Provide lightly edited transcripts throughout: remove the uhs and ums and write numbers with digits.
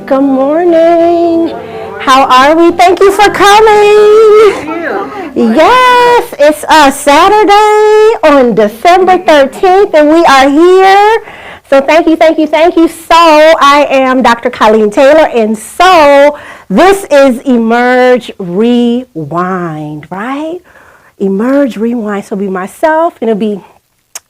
Good morning. How are we? Thank you for coming. Yes, it's a Saturday on December 13th, and we are here. So thank you. So I am Dr. Colleen Taylor, and so this is Emerge Rewind, right? Emerge Rewind. So it'll be myself, and it'll be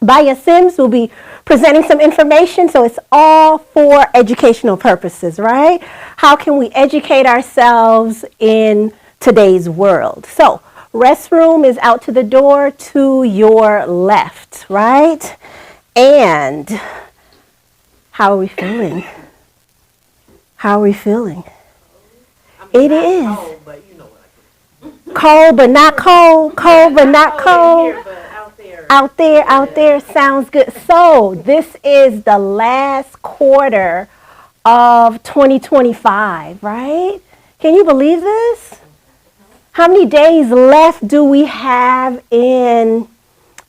Myah Sims will be presenting some information, so it's all for educational purposes, right? How can we educate ourselves in today's world? So, restroom is out to the door to your left, right? And how are we feeling? How are we feeling? It is. Cold, but not cold. Cold, but not cold. Out there sounds good. So this is the last quarter of 2025, right? Can you believe this? How many days left do we have in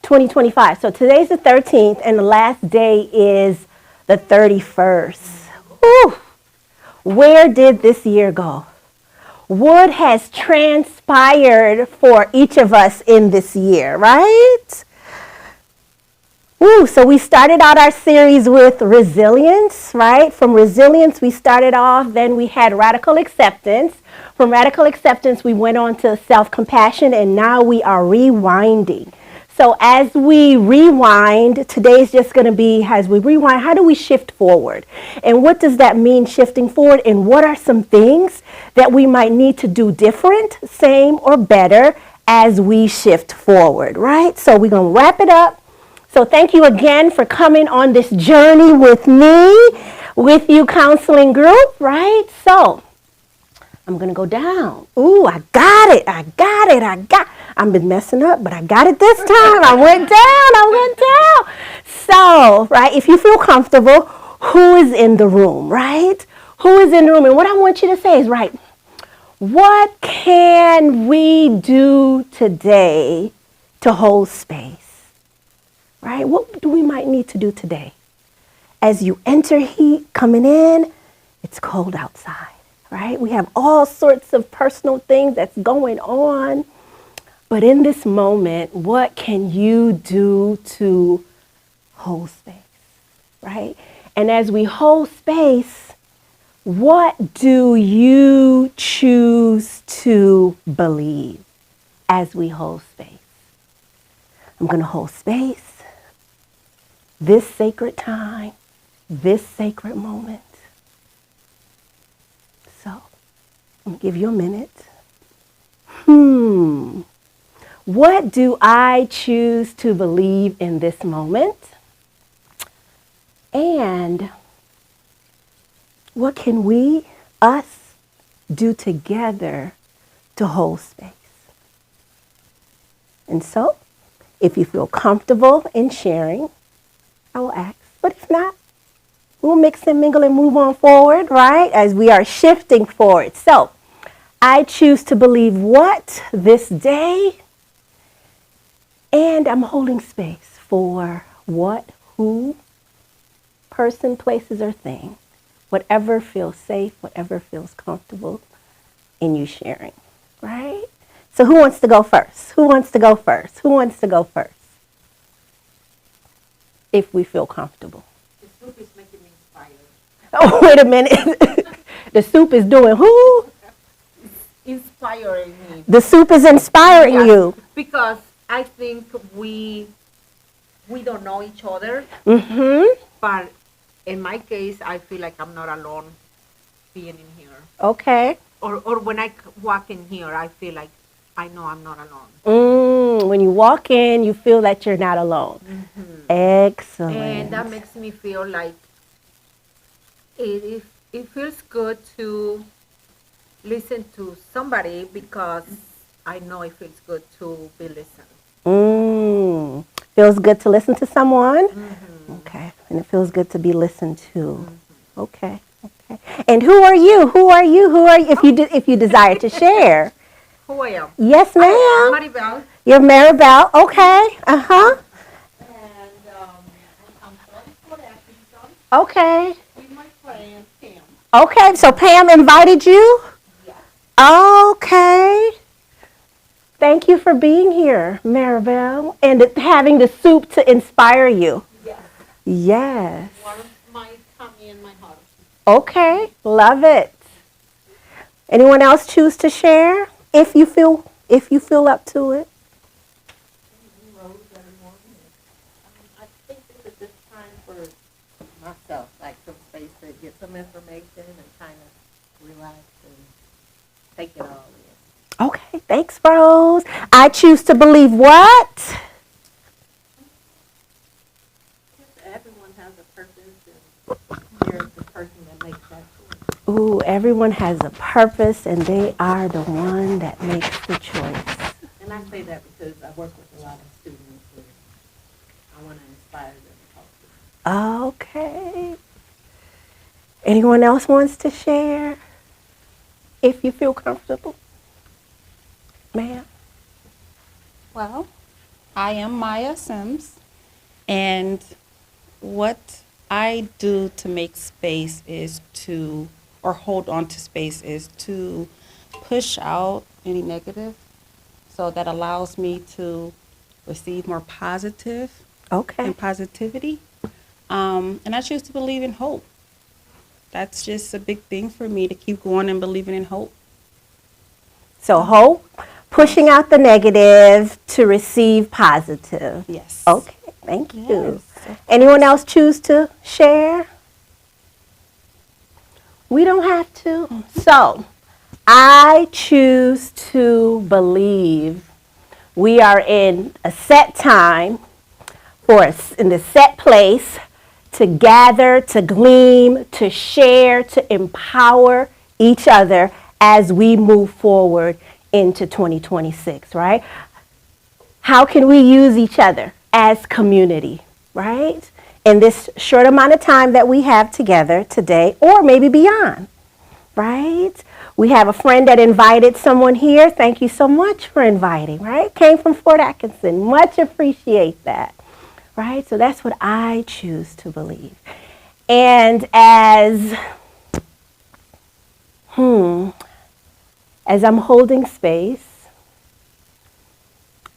2025? So today's the 13th and the last day is the 31st. Whew. Where did this year go? What has transpired for each of us in this year, right? So we started out our series with resilience, right? From resilience, we started off, then we had radical acceptance. From radical acceptance, we went on to self-compassion, and now we are rewinding. So as we rewind, today's just going to be, as we rewind, how do we shift forward? And what does that mean, shifting forward? And what are some things that we might need to do different, same, or better as we shift forward, right? So we're going to wrap it up. So thank you again for coming on this journey with me, WithU Counseling Group, right? So I'm going to go down. Ooh, I got it. I've been messing up, but I got it this time. I went down. So, right, if you feel comfortable, who is in the room, right? Who is in the room? And what I want you to say is, right, what can we do today to hold space? Right? What do we might need to do today? As you enter heat coming in, it's cold outside, right? We have all sorts of personal things that's going on. But in this moment, what can you do to hold space, right? And as we hold space, what do you choose to believe as we hold space? I'm going to hold space. This sacred time, this sacred moment. So, I'm going to give you a minute. What do I choose to believe in this moment? And what can we, us, do together to hold space? And so, if you feel comfortable in sharing, I will ask, but if not, we'll mix and mingle and move on forward, right? As we are shifting forward. So, I choose to believe what this day, and I'm holding space for what, who, person, places, or thing, whatever feels safe, whatever feels comfortable in you sharing, right? So who wants to go first? If we feel comfortable. The soup is making me inspired. Oh, wait a minute. The soup is doing who? It's inspiring me. The soup is inspiring you. Because I think we don't know each other. But in my case, I feel like I'm not alone being in here. Okay. Or when I walk in here, I feel like I know I'm not alone. When you walk in, you feel that you're not alone. Excellent. And that makes me feel like it feels good to listen to somebody because I know it feels good to be listened. Feels good to listen to someone? Okay. And it feels good to be listened to. Okay. And who are you? If you desire to share. Who I am? Yes, ma'am. Maribel. You're Maribel. Okay. And I'm 44 Atkinson Okay. with my friend Tim. Okay, so Pam invited you? Yeah. Okay. Thank you for being here, Maribel, and having the soup to inspire you. Yes. Yes. Warms my tummy and my heart. Okay, love it. Anyone else choose to share if you feel up to it? I think this is just time for myself, like some space to get some information and kind of relax and take it all in. Okay, thanks, Rose. I choose to believe what? Everyone has a purpose, and you're the person that makes that choice. Ooh, everyone has a purpose and they are the one that makes the choice. And I say that because I work with a lot of students, and I want to inspire them to talk to them. Okay. Anyone else wants to share? If you feel comfortable. Ma'am? Well, I am Myah Sims, and what I do to make space is to, or hold on to space, is to push out any negative. So that allows me to receive more positive Okay. and positivity. And I choose to believe in hope. That's just a big thing for me, to keep going and believing in hope. So hope, pushing out the negative to receive positive. Yes. Okay, thank you. Yes. Anyone else choose to share? We don't have to. So I choose to believe we are in a set time for us in the set place to gather, to glean, to share, to empower each other as we move forward into 2026, right? How can we use each other as community, right? In this short amount of time that we have together today, or maybe beyond, right? We have a friend that invited someone here. Thank you so much for inviting, right? Came from Fort Atkinson. Much appreciate that, right? So that's what I choose to believe. And as I'm holding space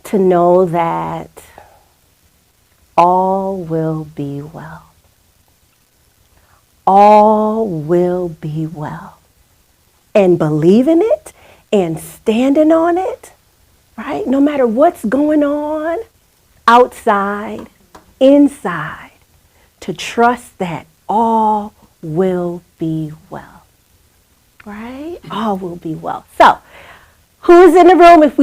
to know that all will be well. All will be well. And believe in it and standing on it, right? No matter what's going on outside, inside, to trust that all will be well, right? All will be well. So, who's in the room? If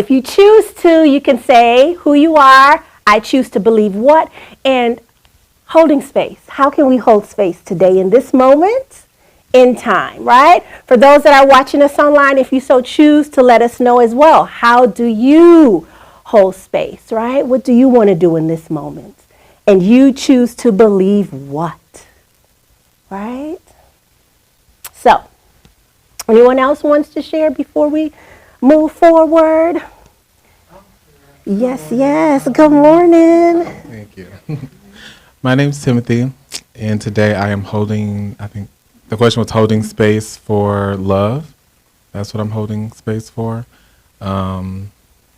you choose to, you can say who you are. I choose to believe what, and holding space. How can we hold space today in this moment? In time, right? For those that are watching us online, if you so choose to let us know as well, how do you hold space, right? What do you want to do in this moment? And you choose to believe what, right? So, anyone else wants to share before we move forward? Yes. Good morning. Thank you. My name's Timothy, and today I am holding, I think the question was holding space for love. That's what I'm holding space for. And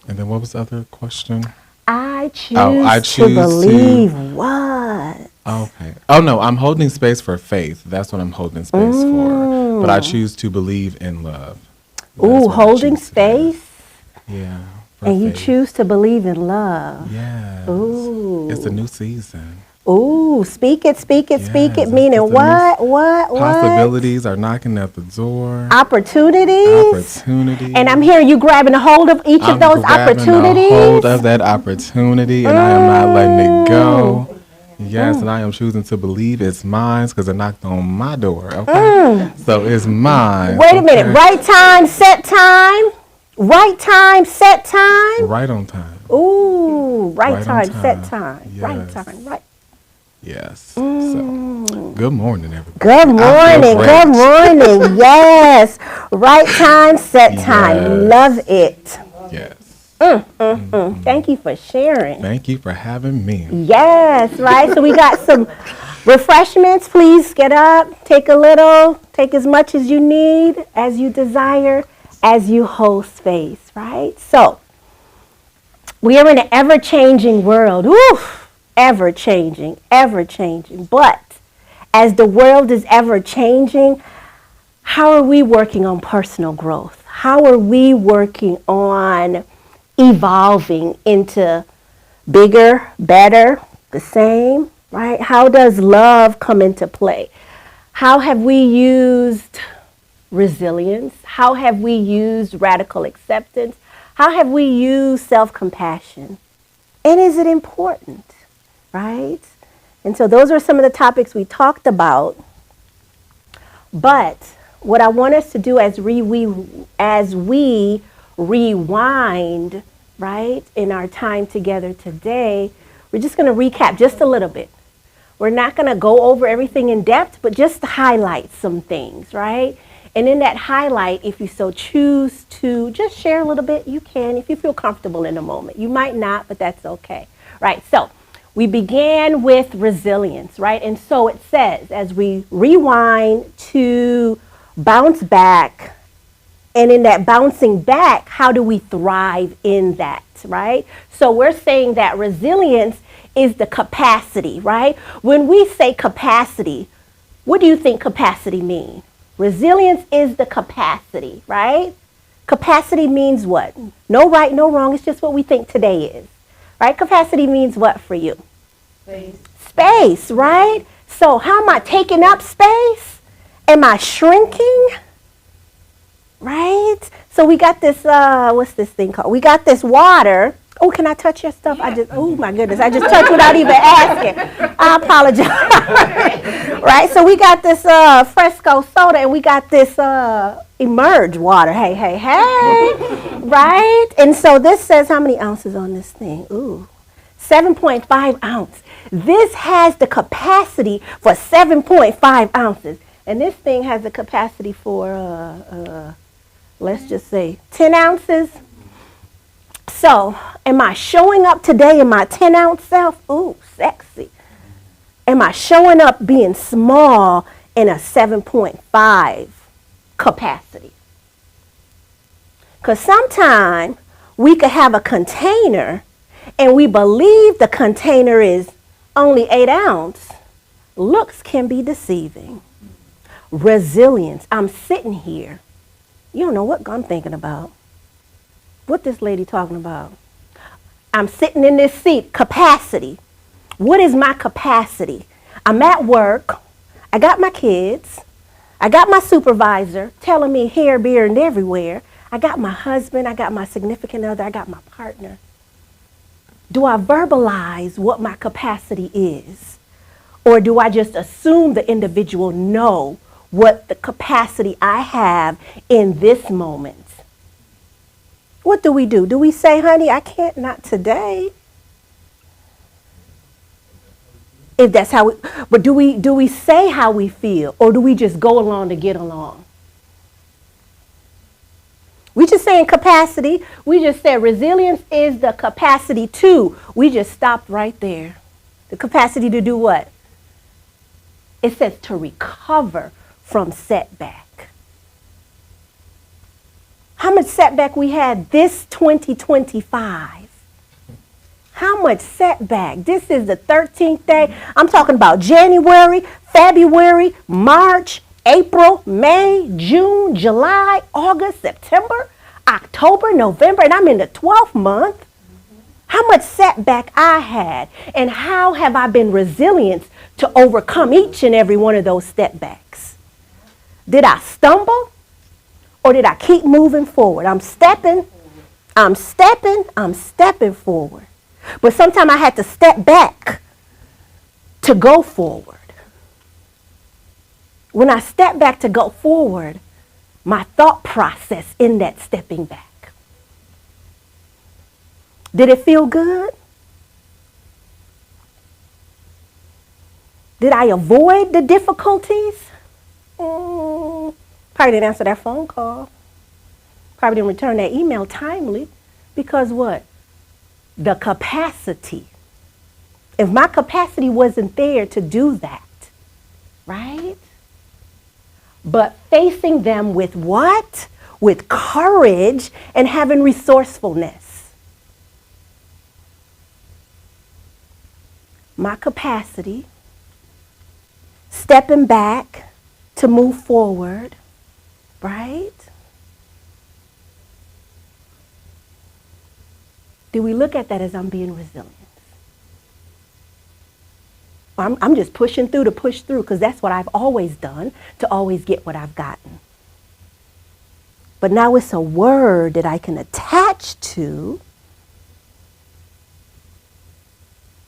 then what was the other question? I choose to believe what? Okay. Oh, no, I'm holding space for faith. That's what I'm holding space for. But I choose to believe in love. Ooh, holding space? Yeah. And you faith. choose to believe in love. Yes. Ooh. It's a new season. Ooh, speak it, Yes, meaning it's what? Possibilities are knocking at the door. Opportunities. And I'm hearing you grabbing a hold of each of those opportunities. I'm hold of that opportunity, and I am not letting it go. Yes, and I am choosing to believe it's mine because it knocked on my door. Okay, so it's mine. Wait a minute. Right time, set time. Right time, set time. Right on time. Ooh, right time, on set time. time. Yes. Right time, right. Yes. So, good morning, everybody. Good morning. Good morning. Yes. Right time, set time. Yes. Love it. Yes. Thank you for sharing. Thank you for having me. Yes, right. So we got some Refreshments, please get up, take a little, take as much as you need, as you desire, as you hold space, right? So, we are in an ever-changing world. Oof, ever-changing, ever-changing. But as the world is ever-changing, how are we working on personal growth? How are we working on evolving into bigger, better, the same, right? How does love come into play? How have we used resilience? How have we used radical acceptance? How have we used self-compassion? And is it important, right? And so those are some of the topics we talked about. But what I want us to do as we rewind, right, in our time together today, we're just going to recap just a little bit. We're not going to go over everything in depth, but just to highlight some things, right? And in that highlight, if you so choose to just share a little bit, you can, if you feel comfortable in a moment. You might not, but that's okay, right? So we began with resilience, right? And so it says, as we rewind to bounce back, and in that bouncing back, how do we thrive in that, right? So we're saying that resilience is the capacity, right? When we say capacity, what do you think capacity means? Resilience is the capacity, right? Capacity means what? No right, no wrong. It's just what we think today is, right? Capacity means what for you? Space. Space, right? So how am I taking up space? Am I shrinking? Right? So we got this, what's this thing called? We got this water. Oh, can I touch your stuff? Oh my goodness, I just touched without even asking. I apologize. Right? So we got this Fresco soda and we got this Emerge water. Hey. Right? And so this says how many ounces on this thing? Ooh, 7.5 ounce. This has the capacity for 7.5 ounces. And this thing has the capacity for, let's just say 10 ounces. So, am I showing up today in my 10-ounce self? Ooh, sexy. Am I showing up being small in a 7.5 capacity? Because sometimes we could have a container and we believe the container is only 8 ounce. Looks can be deceiving. Resilience. I'm sitting here. You don't know what I'm thinking about. What this lady talking about? I'm sitting in this seat. Capacity. What is my capacity? I'm at work. I got my kids. I got my supervisor telling me here, beer, and everywhere. I got my husband. I got my significant other. I got my partner. Do I verbalize what my capacity is? Or do I just assume the individual know what the capacity I have in this moment? What do? Do we say, honey, I can't, not today? If that's how we, but do we say how we feel, or do we just go along to get along? We just saying capacity. We just said resilience is the capacity to. We just stopped right there. The capacity to do what? It says to recover from setback. How much setback we had this 2025? How much setback? This is the 13th day. I'm talking about January, February, March, April, May, June, July, August, September, October, November, and I'm in the 12th month. How much setback I had, and how have I been resilient to overcome each and every one of those setbacks? Did I stumble? Or did I keep moving forward? I'm stepping forward. But sometimes I had to step back to go forward. When I step back to go forward, my thought process in that stepping back. Did it feel good? Did I avoid the difficulties? Probably didn't answer that phone call. Probably didn't return that email timely. Because what? The capacity. If my capacity wasn't there to do that, right? But facing them with what? With courage and having resourcefulness. My capacity, stepping back to move forward, right? Do we look at that as I'm being resilient? I'm just pushing through to push through because that's what I've always done to always get what I've gotten. But now it's a word that I can attach to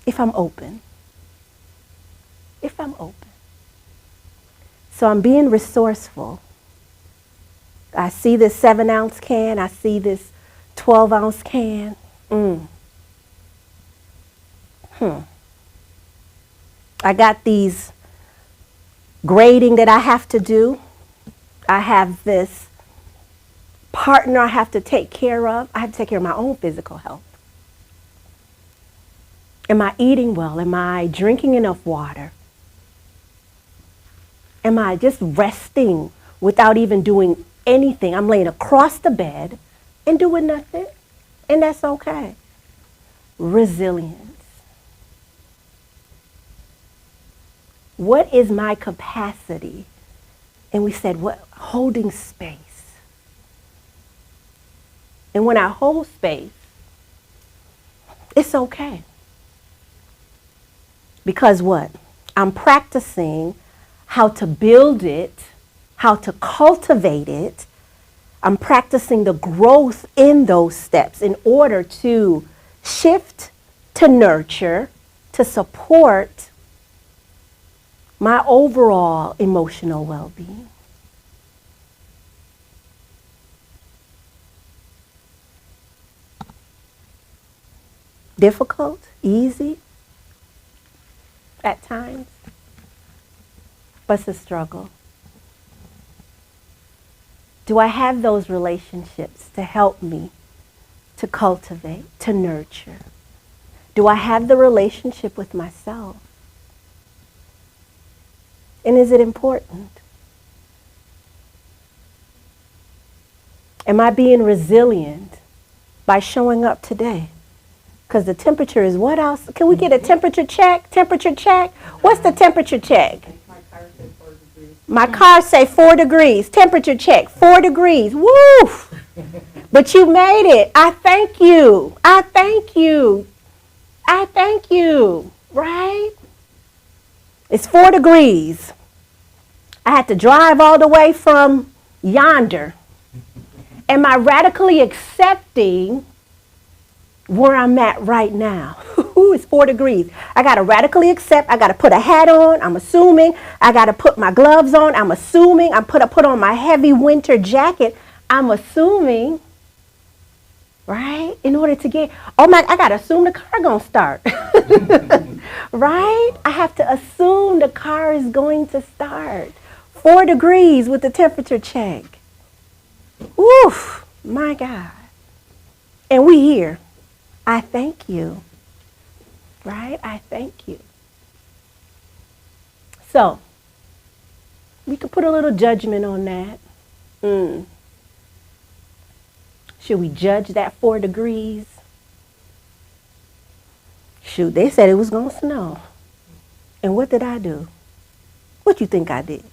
if I'm open. If I'm open. So I'm being resourceful. I see this 7-ounce can. I see this 12-ounce can. I got these grading that I have to do. I have this partner I have to take care of. I have to take care of my own physical health. Am I eating well? Am I drinking enough water? Am I just resting without even doing anything? I'm laying across the bed and doing nothing, and that's okay. Resilience. What is my capacity? And we said, what? Holding space. And when I hold space, it's okay. Because what? I'm practicing how to build it, how to cultivate it. I'm practicing the growth in those steps in order to shift, to nurture, to support my overall emotional well-being. Difficult? Easy? At times? But it's a struggle. Do I have those relationships to help me to cultivate, to nurture? Do I have the relationship with myself? And is it important? Am I being resilient by showing up today? Because the temperature is what else? Can we get a temperature check? Temperature check? What's the temperature check? My car say 4 degrees. Temperature check, 4 degrees. Woo! But you made it. I thank you. I thank you. I thank you. Right? It's 4 degrees. I had to drive all the way from yonder. Am I radically accepting where I'm at right now? It's 4 degrees. I got to radically accept. I got to put a hat on. I'm assuming. I got to put my gloves on. I'm assuming. I put on my heavy winter jacket. I'm assuming. Right? In order to get, I got to assume the car going to start. Right? I have to assume the car is going to start. 4 degrees with the temperature check. Oof, my God. And we here. I thank you. Right? I thank you. So, we could put a little judgment on that. Should we judge that 4 degrees? Shoot, they said it was going to snow. And what did I do? What you think I did?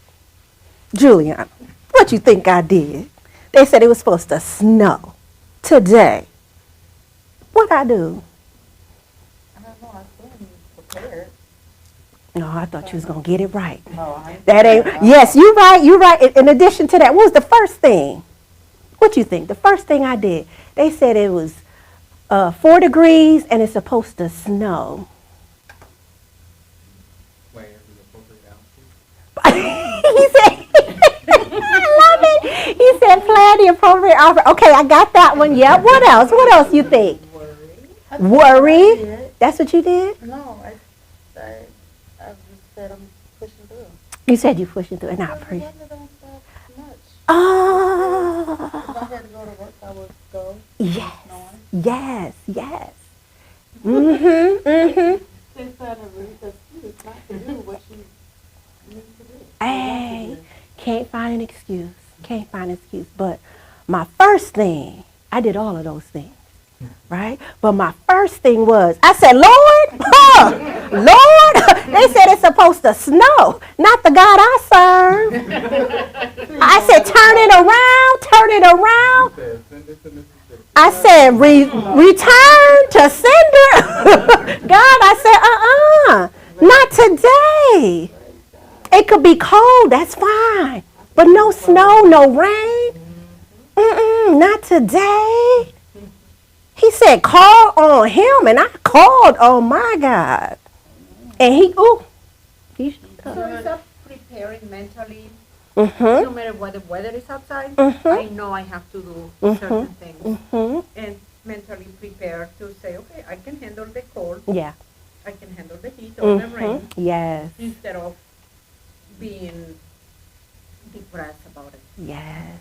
Juliana, what you think I did? They said it was supposed to snow today. What'd I do? I don't know, I assume you prepared. No, I thought you was going to get it right. Oh, That ain't, yes, you're right. In addition to that, what was the first thing? What you think? The first thing I did, they said it was 4 degrees and it's supposed to snow. He said, I love it. He said, plan the appropriate offer. Okay, I got that one. Yeah. What else? What else you think? Worry? That's what you did? No, I just said I'm pushing through. You said you're pushing through, and I The appreciate it. weather don't stop much. Oh. If I had to go to work, I would go. Yes. Snowing. Yes. Mm-hmm. They said a really good excuse not to do what you Hey, can't find an excuse. Can't find an excuse. But my first thing, I did all of those things, right? But my first thing was, I said, Lord, Lord, they said it's supposed to snow, not the God I serve. I said, turn it around, turn it around. I said, return to sender. God, I said, not today. It could be cold, that's fine. But no snow, no rain. Not today. He said, call on him, and I called on my God. And he So it's up preparing mentally. No matter what the weather is outside, I know I have to do certain things. And mentally prepare to say, okay, I can handle the cold. Yeah. I can handle the heat or the rain. Yes. Instead of being depressed about it. Yes.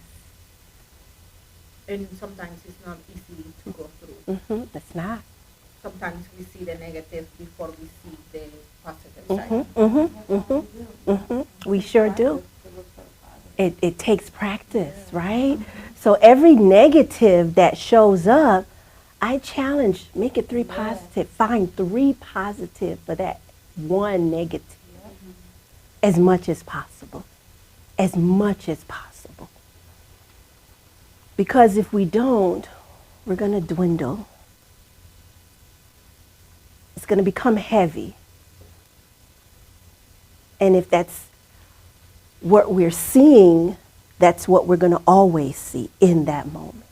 And sometimes it's not easy to go through. It's not. Sometimes we see the negative before we see the positive side. We sure do. It takes practice, right? So every negative that shows up, I challenge, make it 3 positive. Find 3 positive for that one negative. As much as possible. As much as possible. Because if we don't, we're going to dwindle. It's going to become heavy. And if that's what we're seeing, that's what we're going to always see in that moment.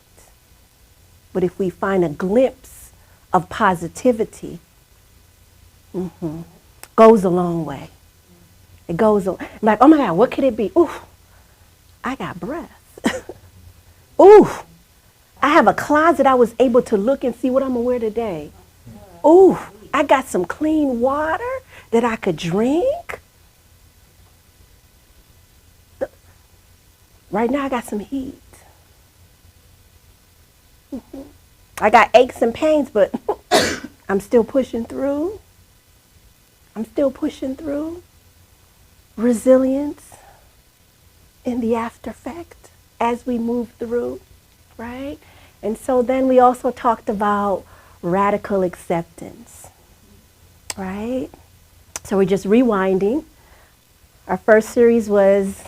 But if we find a glimpse of positivity, goes a long way. It goes, like, oh my God, what could it be? Ooh, I got breath. Ooh, I have a closet I was able to look and see what I'm going to wear today. Ooh, I got some clean water that I could drink. Right now I got some heat. I got aches and pains, but I'm still pushing through. I'm still pushing through. Resilience in the after effect as we move through, right? And so then we also talked about radical acceptance, right? So we're just rewinding. Our first series was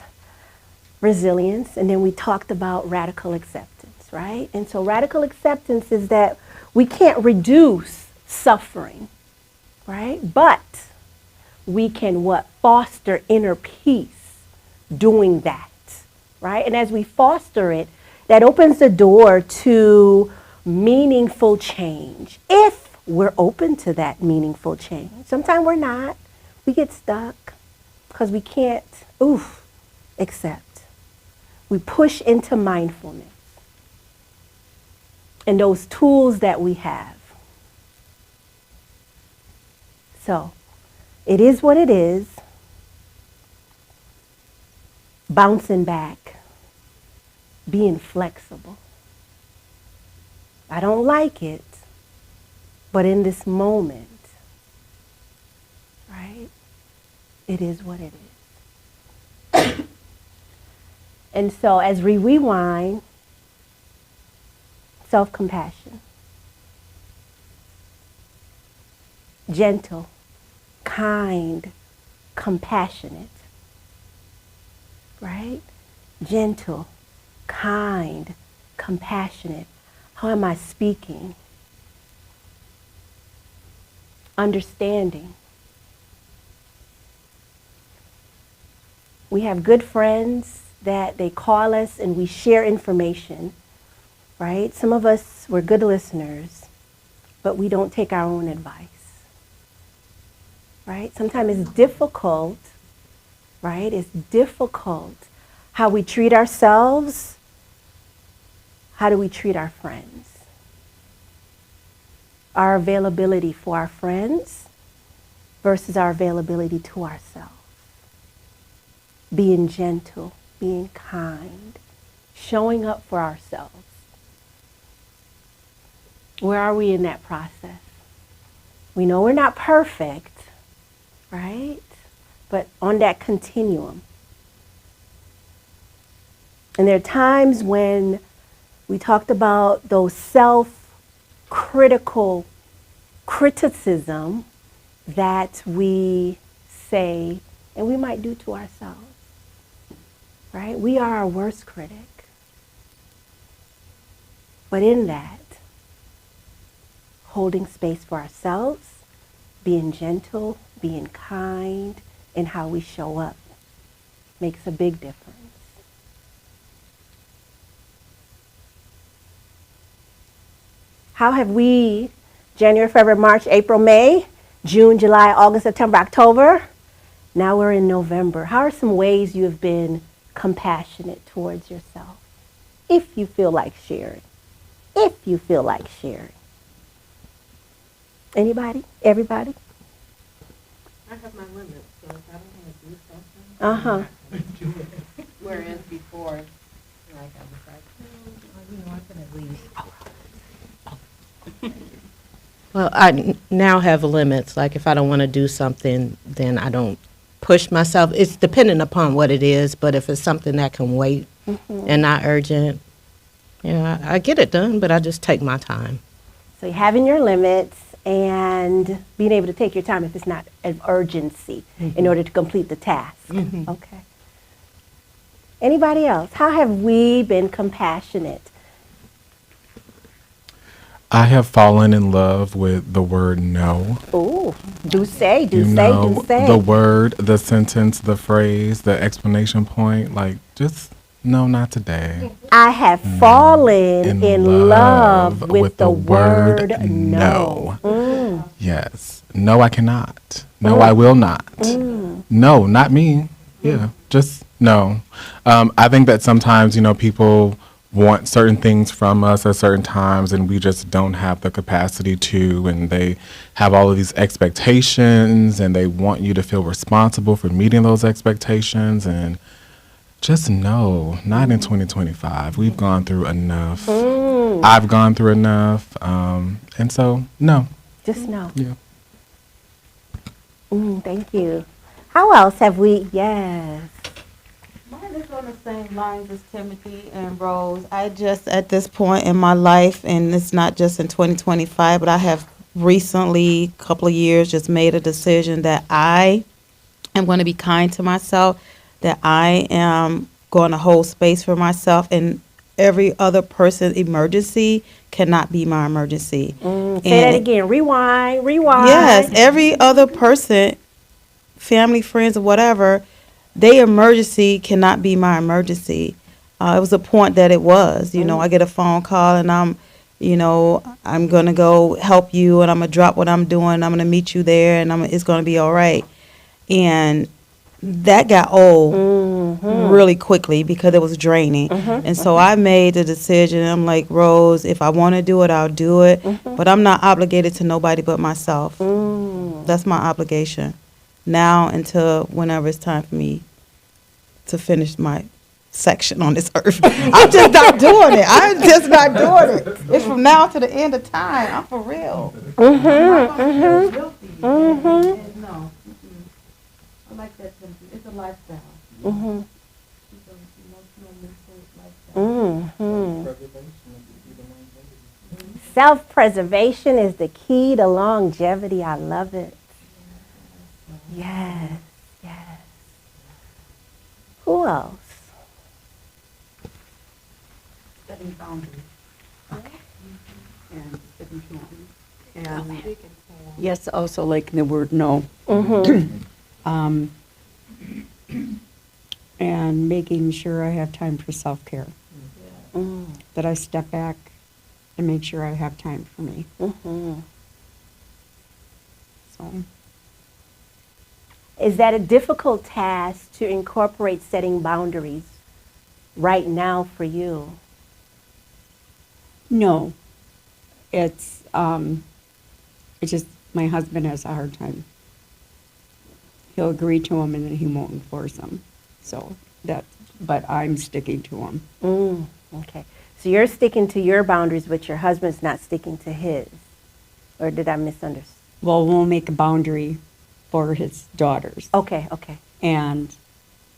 resilience, and then we talked about radical acceptance, right? And so radical acceptance is that we can't reduce suffering, right? But we can what? Foster inner peace doing that, right? And as we foster it, that opens the door to meaningful change, if we're open to that meaningful change. Sometimes we're not. We get stuck because we can't, accept. We push into mindfulness and those tools that we have. So, it is what it is. Bouncing back. Being flexible. I don't like it, but in this moment, right, it is what it is. And so as we rewind, self-compassion. Gentle, kind, compassionate, right? Gentle, kind, compassionate. How am I speaking? Understanding. We have good friends that they call us and we share information, right? Some of us, we're good listeners, but we don't take our own advice, right? Sometimes it's difficult, right? It's difficult how we treat ourselves. How do we treat our friends? Our availability for our friends versus our availability to ourselves. Being gentle, being kind, showing up for ourselves. Where are we in that process? We know we're not perfect, right? but on that continuum. And there are times when we talked about those self-critical criticism that we say, and we might do to ourselves, right? We are our worst critic. But in that, holding space for ourselves, being gentle, being kind in how we show up makes a big difference. How have we, January, February, March, April, May, June, July, August, September, October, now we're in November. How are some ways you have been compassionate towards yourself? If you feel like sharing. If you feel like sharing. Anybody? Everybody? I have my limits, so if I don't want to do something, Uh-huh. do it. Whereas before, like I was like, I can at least. Well, I now have limits. Like if I don't want to do something, then I don't push myself. It's dependent upon what it is, but if it's something that can wait and not urgent, yeah, I get it done, but I just take my time. So you're having your limits and being able to take your time if it's not an urgency in order to complete the task. Okay. Anybody else? How have we been compassionate? I have fallen in love with the word no. Ooh, do say, do You say, know, do say. the word, the sentence, the phrase, the explanation point, like just no, not today. I have fallen in love with the word no. Yes. No, I cannot. No, I will not. No, not me. Yeah, just no. I think that sometimes, people want certain things from us at certain times and we just don't have the capacity to, and they have all of these expectations and they want you to feel responsible for meeting those expectations, and just no, not in 2025. We've gone through enough. I've gone through enough. And so, no. Just no. Yeah. Thank you. How else have we? Yes. Mine is on the same lines as Timothy and Rose. I just, at this point in my life, and it's not just in 2025, but I have recently, a couple of years, just made a decision that I am going to be kind to myself, that I am going to hold space for myself, and every other person's emergency cannot be my emergency. Say that again. Rewind. Yes, every other person, family, friends, or whatever, their emergency cannot be my emergency. It was a point that it was. I get a phone call and I'm going to go help you and I'm going to drop what I'm doing. I'm going to meet you there and it's going to be all right. And that got old really quickly because it was draining. And so I made the decision. I'm like, Rose, if I want to do it, I'll do it. But I'm not obligated to nobody but myself. That's my obligation now until whenever it's time for me to finish my section on this earth. I'm just not doing it. I'm just not doing it. It's from now to the end of time. I'm for real. I'm not gonna feel guilty. And no. I like that, Timothy. It's a lifestyle. It's an emotional, mental lifestyle. Self-preservation is the key to longevity. I love it. Yes, yes. Who else? Setting boundaries. Okay. And sticking to them. And yes, also like the word no. And making sure I have time for self-care. That I step back and make sure I have time for me. So. Is that a difficult task to incorporate setting boundaries right now for you? No. It's just my husband has a hard time. He'll agree to them and then he won't enforce them. So but I'm sticking to them. Okay. So you're sticking to your boundaries, but your husband's not sticking to his. Or did I misunderstand? Well, we'll make a boundary for his daughters. Okay, okay. And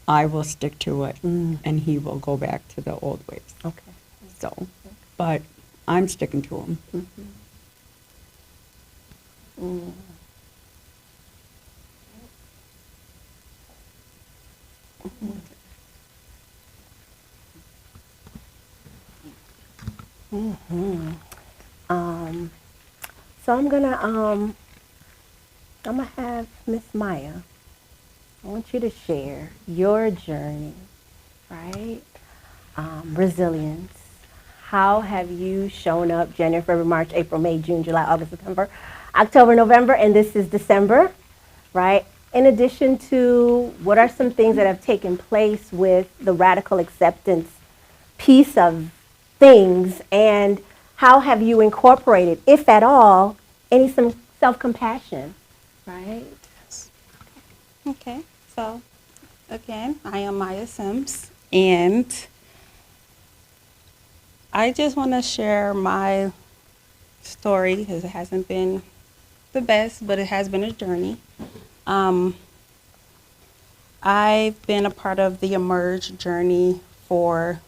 I will stick to it, and he will go back to the old ways. Okay. So, but I'm sticking to him. So I'm gonna have Miss Myah. I want you to share your journey, right? Resilience. How have you shown up January, February, March, April, May, June, July, August, September, October, November, and this is December, right? In addition to what are some things that have taken place with the radical acceptance piece of things, and how have you incorporated, if at all, some self-compassion, right? Okay, so again, I am Myah Sims, and I just want to share my story because it hasn't been the best, but it has been a journey. I've been a part of the Emerge journey for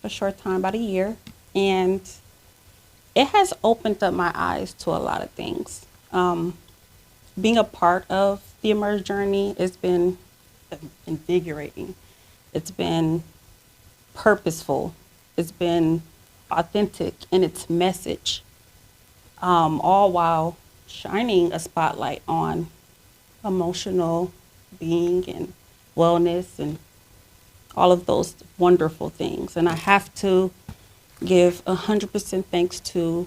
a short time, about a year, and it has opened up my eyes to a lot of things. Being a part of the Emerge journey has been invigorating. It's been purposeful. It's been authentic in its message, all while shining a spotlight on emotional being and wellness and all of those wonderful things. And I have to give 100% thanks to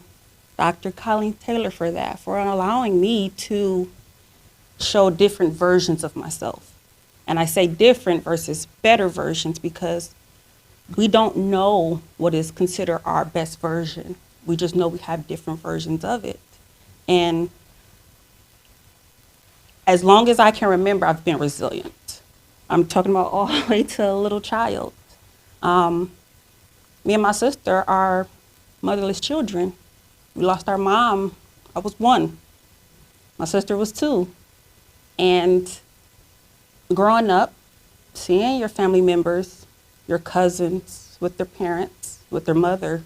Dr. Colleen Taylor for that, for allowing me to show different versions of myself. And I say different versus better versions because we don't know what is considered our best version. We just know we have different versions of it. And as long as I can remember, I've been resilient. I'm talking about all the way to a little child. Me and my sister are motherless children. We lost our mom. I was 1. My sister was 2. And growing up, seeing your family members, your cousins with their parents, with their mother,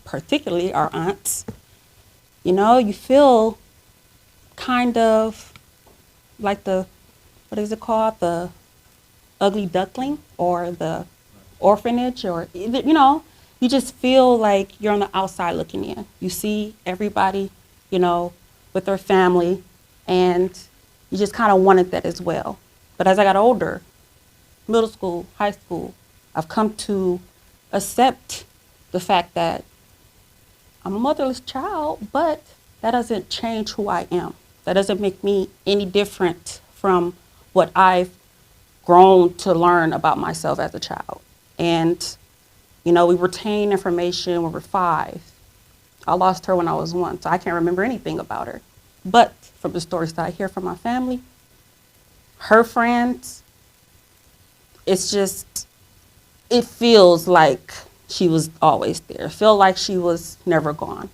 particularly our aunts, you feel kind of like the, what is it called? The ugly duckling or the orphanage, or, you just feel like you're on the outside looking in. You see everybody, with their family, and you just kind of wanted that as well. But as I got older, middle school, high school, I've come to accept the fact that I'm a motherless child, but that doesn't change who I am. That doesn't make me any different from what I've grown to learn about myself as a child. And, we retain information when we're 5. I lost her when I was 1, so I can't remember anything about her. But from the stories that I hear from my family, her friends, it feels like she was always there. It feels like she was never gone.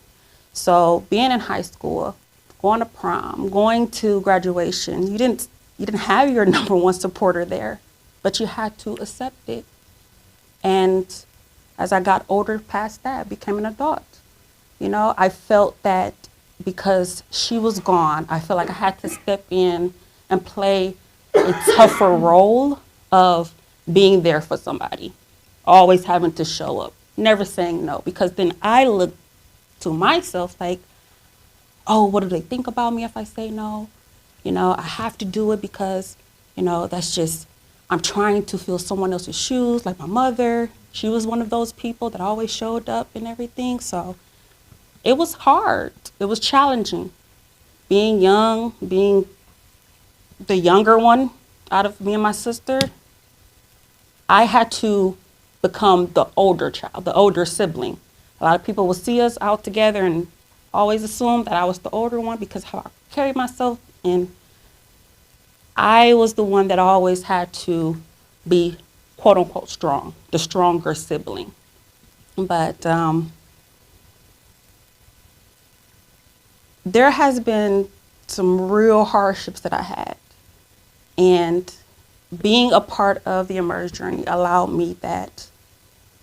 So being in high school, going to prom, going to graduation, you didn't have your number 1 supporter there, but you had to accept it. And as I got older past that, became an adult, I felt that because she was gone, I felt like I had to step in and play a tougher role of being there for somebody, always having to show up, never saying no, because then I looked to myself like, oh, what do they think about me if I say no? I have to do it because, that's just, I'm trying to fill someone else's shoes, like my mother. She was one of those people that always showed up and everything. So it was hard. It was challenging. Being young, being the younger one out of me and my sister, I had to become the older child, the older sibling. A lot of people would see us out together and always assume that I was the older one because how I carried myself, and I was the one that always had to be quote unquote strong, the stronger sibling. But there has been some real hardships that I had. And being a part of the Emerge journey allowed me that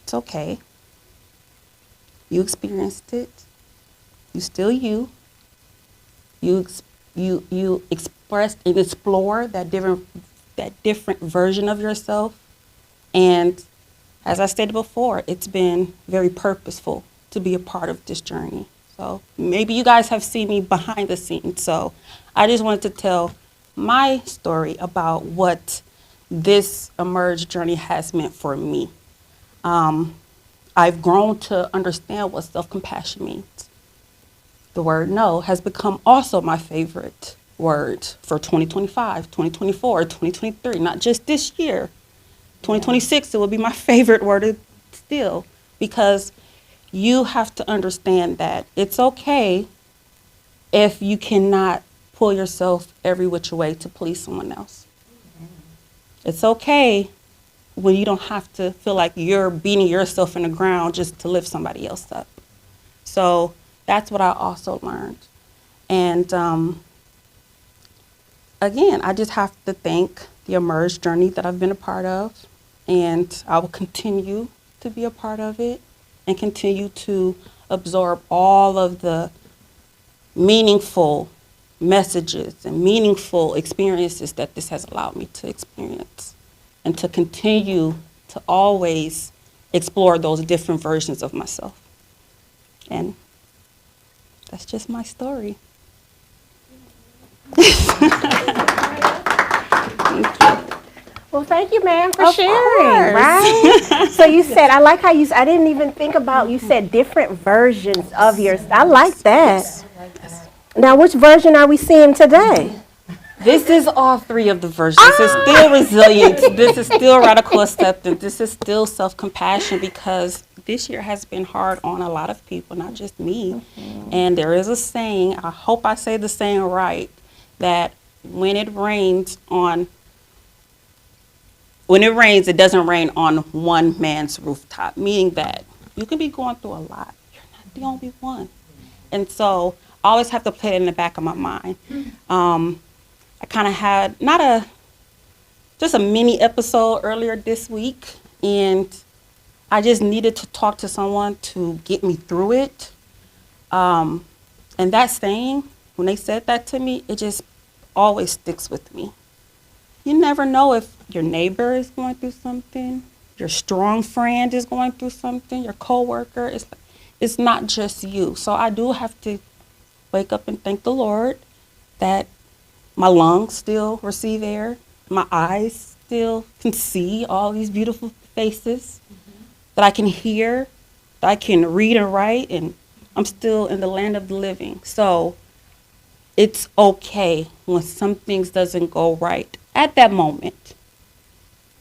it's okay. You experienced it. You still you. You expressed and explore that different version of yourself. And as I stated before, it's been very purposeful to be a part of this journey. So maybe you guys have seen me behind the scenes. So I just wanted to tell my story about what this Emerge journey has meant for me. I've grown to understand what self-compassion means. The word no has become also my favorite word for 2025, 2024, 2023, not just this year. 2026, it will be my favorite word still, because you have to understand that it's okay if you cannot pull yourself every which way to please someone else. It's okay when you don't have to feel like you're beating yourself in the ground just to lift somebody else up. So that's what I also learned. And again, I just have to thank the Emerge journey that I've been a part of, and I will continue to be a part of it and continue to absorb all of the meaningful messages and meaningful experiences that this has allowed me to experience, and to continue to always explore those different versions of myself. And that's just my story. Well, thank you, ma'am, for Of sharing, course. right? So you said, I like how I didn't even think about, you said different versions of yourself. I like that. Now, which version are we seeing today? This is all three of the versions. This is still resilience. This is still radical acceptance. This is still self-compassion, because this year has been hard on a lot of people, not just me. And there is a saying, I hope I say the saying right, that when it rains, it doesn't rain on one man's rooftop, meaning that you can be going through a lot. You're not the only one. And so I always have to play it in the back of my mind. I kind of had just a mini episode earlier this week, and I just needed to talk to someone to get me through it. And that saying, when they said that to me, it just always sticks with me. You never know if your neighbor is going through something, your strong friend is going through something, your coworker. It's not just you. So I do have to wake up and thank the Lord that my lungs still receive air, my eyes still can see all these beautiful faces, that I can hear, that I can read and write, and I'm still in the land of the living. So it's okay when some things doesn't go right at that moment.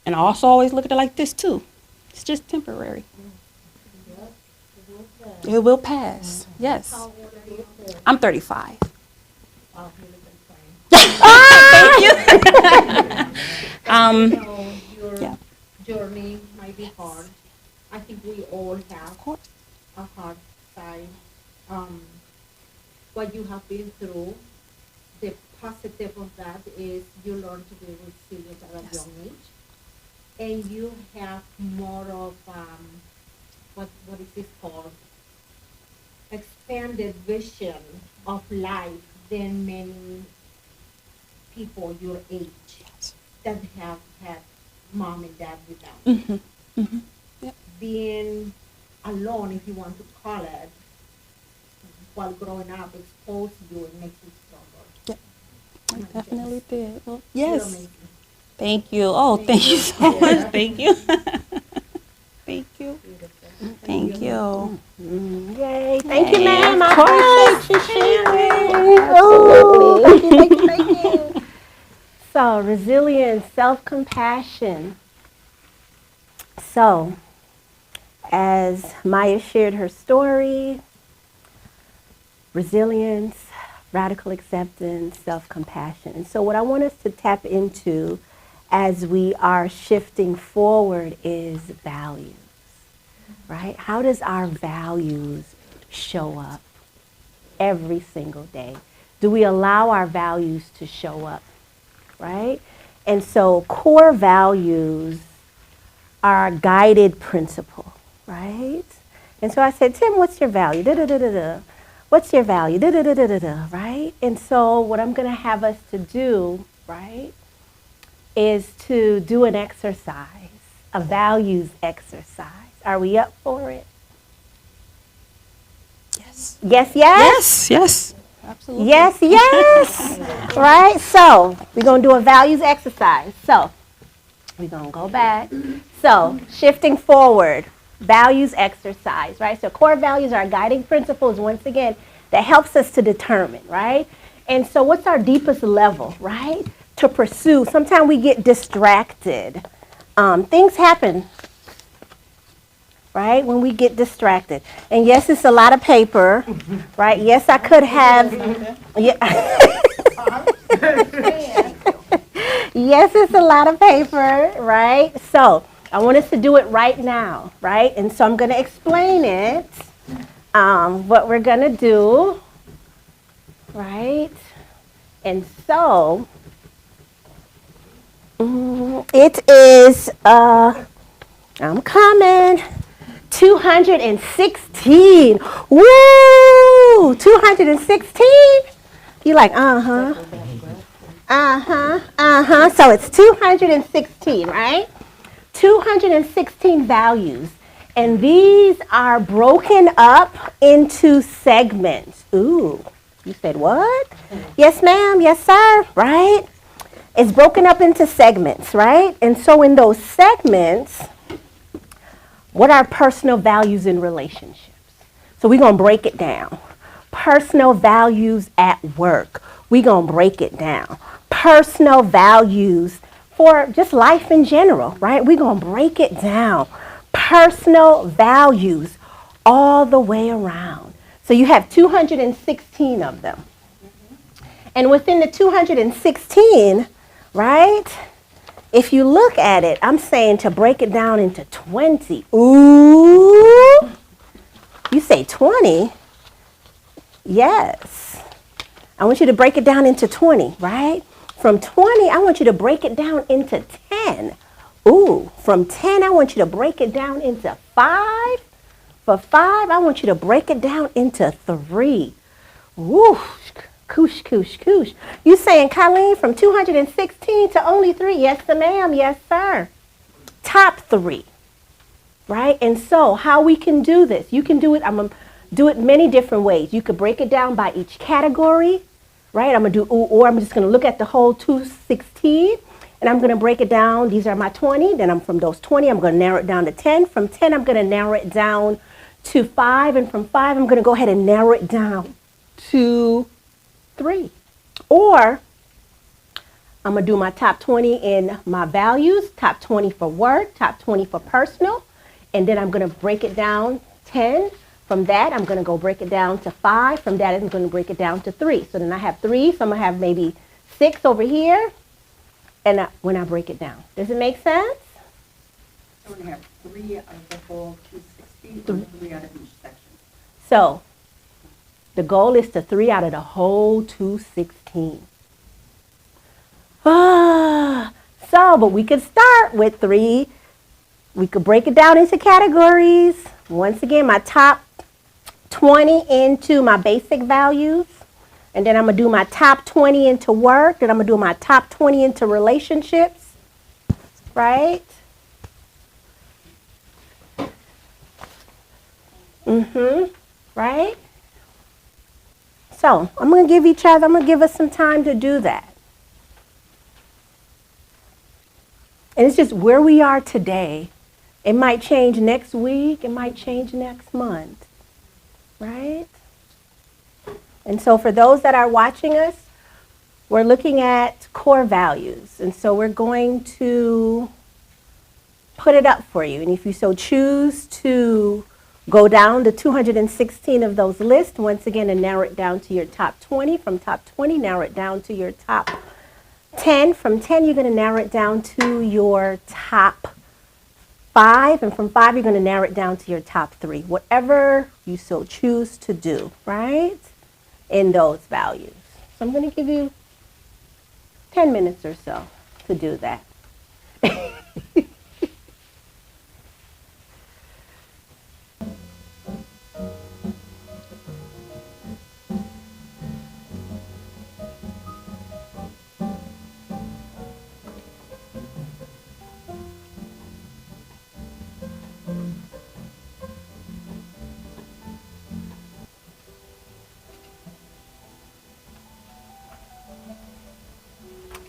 And I also always look at it like this too. It's just temporary. It will pass. Yes. I'm 35. Thank you. Your yeah. journey might be hard. I think we all have Of course. a hard side. What you have been through, the positive of that is you learn to be resilient at a Yes. young age, and you have more of what is this called? Expanded vision of life than many people your age that have had mom and dad without. Mm-hmm. Mm-hmm. Yep. Being alone, if you want to call it, while growing up, exposed you and makes you stronger. I definitely did. Well, You're yes. amazing. Thank you. Oh, thank you so much. Thank you. Thank you. Thank you. Yay. Thank you, Yay. ma'am. Of I appreciate you sharing. Absolutely. Thank you. So, resilience, self-compassion. So, as Myah shared her story, resilience, radical acceptance, self-compassion. And so what I want us to tap into as we are shifting forward is values, right? How does our values show up every single day? Do we allow our values to show up, right? And so core values are a guided principle, right? And so I said, Tim, what's your value? Da-da-da-da-da. What's your value? Da-da-da-da-da-da, right? And so what I'm going to have us to do, right, is to do an exercise, a values exercise. Are we up for it? Yes. Yes, yes? Yes, yes. Absolutely. Yes, yes. Right? So we're going to do a values exercise. So we're going to go back. So shifting forward, values exercise, right? So core values are guiding principles, once again, that helps us to determine, right? And so what's our deepest level, right? To pursue. Sometimes we get distracted. Things happen, right, when we get distracted. And yes, it's a lot of paper, right? Yes, I could have. Yeah. Yes, it's a lot of paper, right? So I want us to do it right now, right? And so I'm going to explain it, what we're going to do, right? And so it is, I'm coming. 216. Woo! 216? You like, uh-huh. Uh-huh. Uh-huh. So it's 216, right? 216 values. And these are broken up into segments. Ooh. You said what? Yes, ma'am. Yes, sir. Right? It's broken up into segments, right? And so in those segments, what are personal values in relationships? So we're going to break it down. Personal values at work. We're going to break it down. Personal values for just life in general, right? We're going to break it down. Personal values all the way around. So you have 216 of them. And within the 216, right? If you look at it, I'm saying to break it down into 20. Ooh. You say 20? Yes. I want you to break it down into 20, right? From 20, I want you to break it down into 10. Ooh. From 10, I want you to break it down into 5. For 5, I want you to break it down into 3. Woo. Koosh, koosh, koosh. You saying, Colleen, from 216 to only 3? Yes, ma'am. Yes, sir. Top 3, right? And so how we can do this, you can do it, I'm going to do it many different ways. You could break it down by each category, right? I'm going to do, or I'm just going to look at the whole 216, and I'm going to break it down. These are my 20. Then from those 20, I'm going to narrow it down to 10. From 10, I'm going to narrow it down to 5. And from 5, I'm going to go ahead and narrow it down to 3. Or I'm going to do my top 20 in my values, top 20 for work, top 20 for personal, and then I'm going to break it down 10. From that, I'm going to go break it down to 5. From that, I'm going to break it down to 3. So then I have 3, so I'm going to have maybe 6 over here, and when I break it down. Does it make sense? So we're going to have 3 of the whole 216 or 3 out of each section? So the goal is to 3 out of the whole 216. But we could start with 3. We could break it down into categories. Once again, my top 20 into my basic values. And then I'm going to do my top 20 into work. Then I'm going to do my top 20 into relationships. Right? Right? So I'm going to give us some time to do that. And it's just where we are today. It might change next week. It might change next month. Right? And so for those that are watching us, we're looking at core values. And so we're going to put it up for you. And if you so choose to go down the 216 of those lists, once again, and narrow it down to your top 20. From top 20, narrow it down to your top 10. From 10, you're going to narrow it down to your top 5. And from 5, you're going to narrow it down to your top 3. Whatever you so choose to do, right? In those values. So I'm going to give you 10 minutes or so to do that.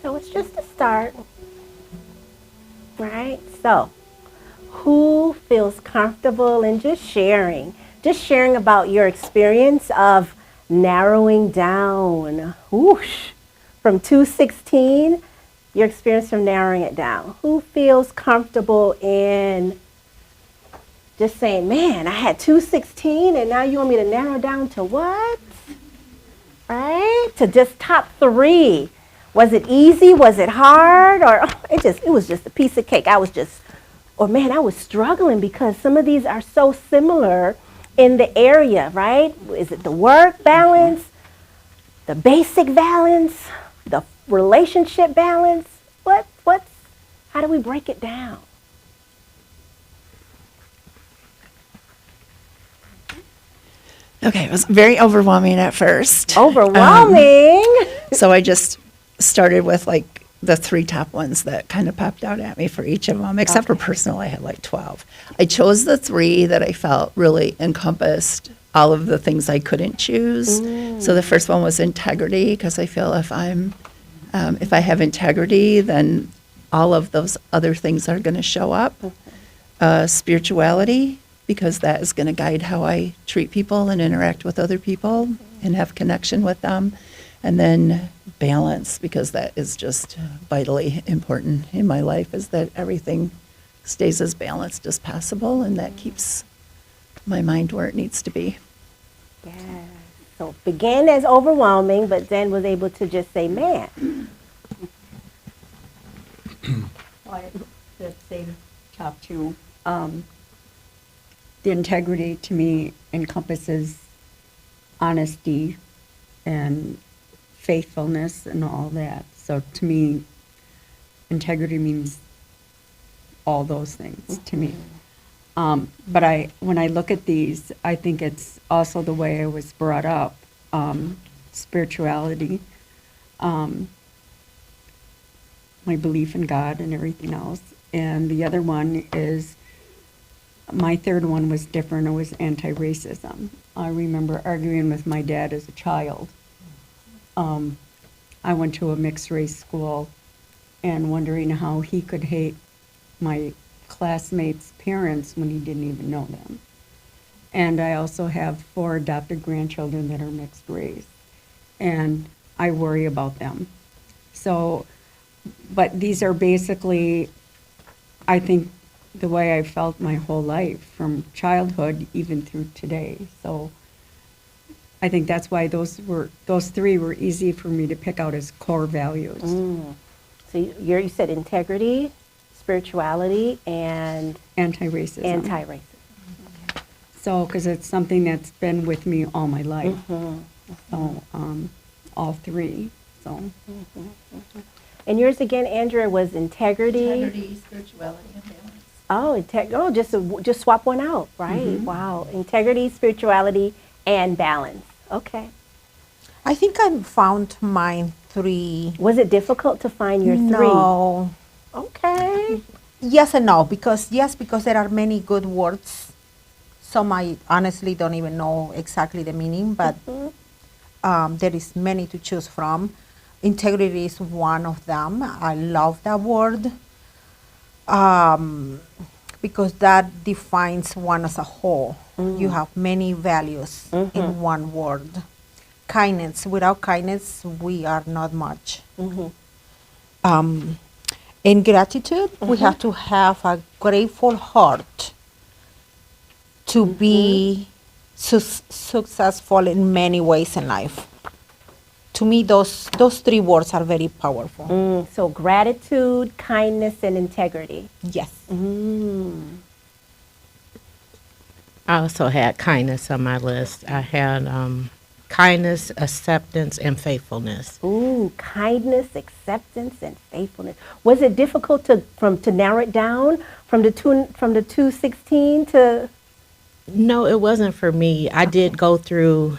So it's just a start, right? So who feels comfortable in just sharing about your experience of narrowing down, whoosh, from 216, your experience from narrowing it down. Who feels comfortable in just saying, man, I had 216 and now you want me to narrow down to what? Right? To just top 3. Was it easy? Was it hard? Or it was just a piece of cake. I was struggling because some of these are so similar in the area, right? Is it the work balance, the basic balance, the relationship balance? How do we break it down? Okay, it was very overwhelming at first. Overwhelming. So I just started with like the 3 top ones that kind of popped out at me for each of them, except for personal, I had like 12. I chose the 3 that I felt really encompassed all of the things I couldn't choose. So the first one was integrity, because I feel if I have integrity, then all of those other things are going to show up. Spirituality, because that is going to guide how I treat people and interact with other people and have connection with them. And then balance, because that is just vitally important in my life, is that everything stays as balanced as possible, and that keeps my mind where it needs to be. Yeah. So began as overwhelming, but then was able to just say, man. The same top 2. The integrity to me encompasses honesty and faithfulness and all that. So to me, integrity means all those things to me. But when I look at these, I think it's also the way I was brought up, spirituality, my belief in God and everything else. And the other one is, my third one was different. It was anti-racism. I remember arguing with my dad as a child. I went to a mixed race school and wondering how he could hate my classmates' parents when he didn't even know them. And I also have 4 adopted grandchildren that are mixed race, and I worry about them. So, but these are basically, I think, the way I felt my whole life, from childhood even through today. So I think that's why those 3 were easy for me to pick out as core values. So you said integrity, spirituality, and Anti-racism. anti-racism. So, because it's something that's been with me all my life. So, all 3. So. And yours again, Andrea, was integrity. Integrity, spirituality, and balance. Just swap one out, right? Wow. Integrity, spirituality, and balance. Okay. I think I found mine 3. Was it difficult to find your 3? No. Okay. Yes and no, because there are many good words. Some I honestly don't even know exactly the meaning, but there is many to choose from. Integrity is one of them. I love that word because that defines one as a whole. You have many values in one word. Kindness. Without kindness, we are not much. In gratitude, we have to have a grateful heart to be successful in many ways in life. To me, those 3 words are very powerful. So gratitude, kindness, and integrity. Yes. I also had kindness on my list. I had kindness, acceptance, and faithfulness. Ooh, kindness, acceptance, and faithfulness. Was it difficult to narrow it down from the 216 to? No, it wasn't for me. I did go through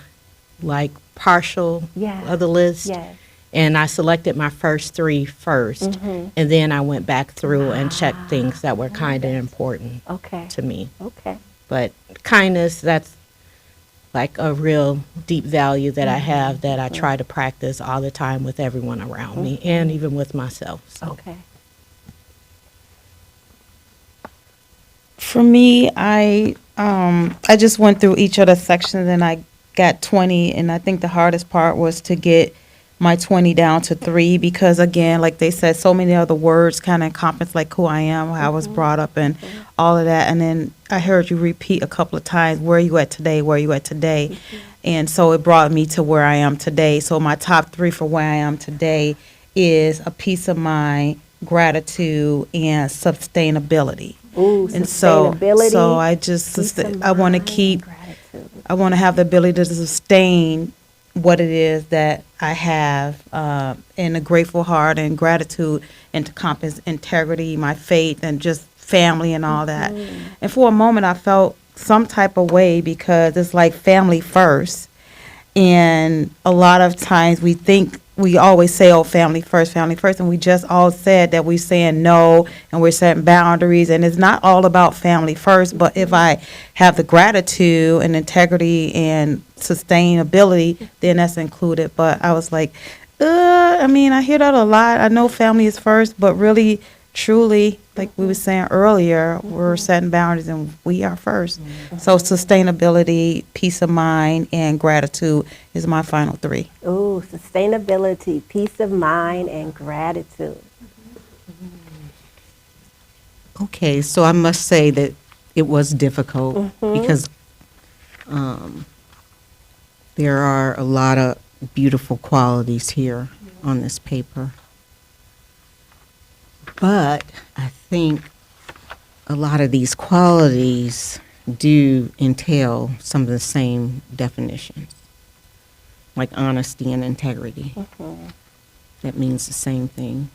like partial Yeah. of the list. Yes. And I selected my first three first, and then I went back through and checked things that were kind of important Okay. to me. Okay. But kindness, that's like a real deep value that I have that I try to practice all the time with everyone around me and even with myself. So. Okay. For me, I just went through each of the sections and I got 20, and I think the hardest part was to get my 20 down to 3 because, again, like they said, so many other words kind of encompass like who I am, how I was brought up, and all of that. And then I heard you repeat a couple of times, where are you at today, where are you at today? And so it brought me to where I am today. So my top 3 for where I am today is a peace of mind, gratitude, and sustainability. Ooh, And so sustainability. I just, peace of I want to mind, keep, gratitude. I want to have the ability to sustain what it is that I have, in a grateful heart and gratitude, and to compass integrity, my faith, and just family and all that. And for a moment, I felt some type of way because it's like family first. And a lot of times we always say, oh, family first, and we just all said that we're saying no and we're setting boundaries, and it's not all about family first, but if I have the gratitude and integrity and sustainability, then that's included. But I was like, I mean, I hear that a lot. I know family is first, but really, truly, like we were saying earlier, we're setting boundaries and we are first. So sustainability, peace of mind, and gratitude is my final 3. Ooh, sustainability, peace of mind, and gratitude. Okay, so I must say that it was difficult because there are a lot of beautiful qualities here on this paper. But I think a lot of these qualities do entail some of the same definitions, like honesty and integrity. That means the same thing.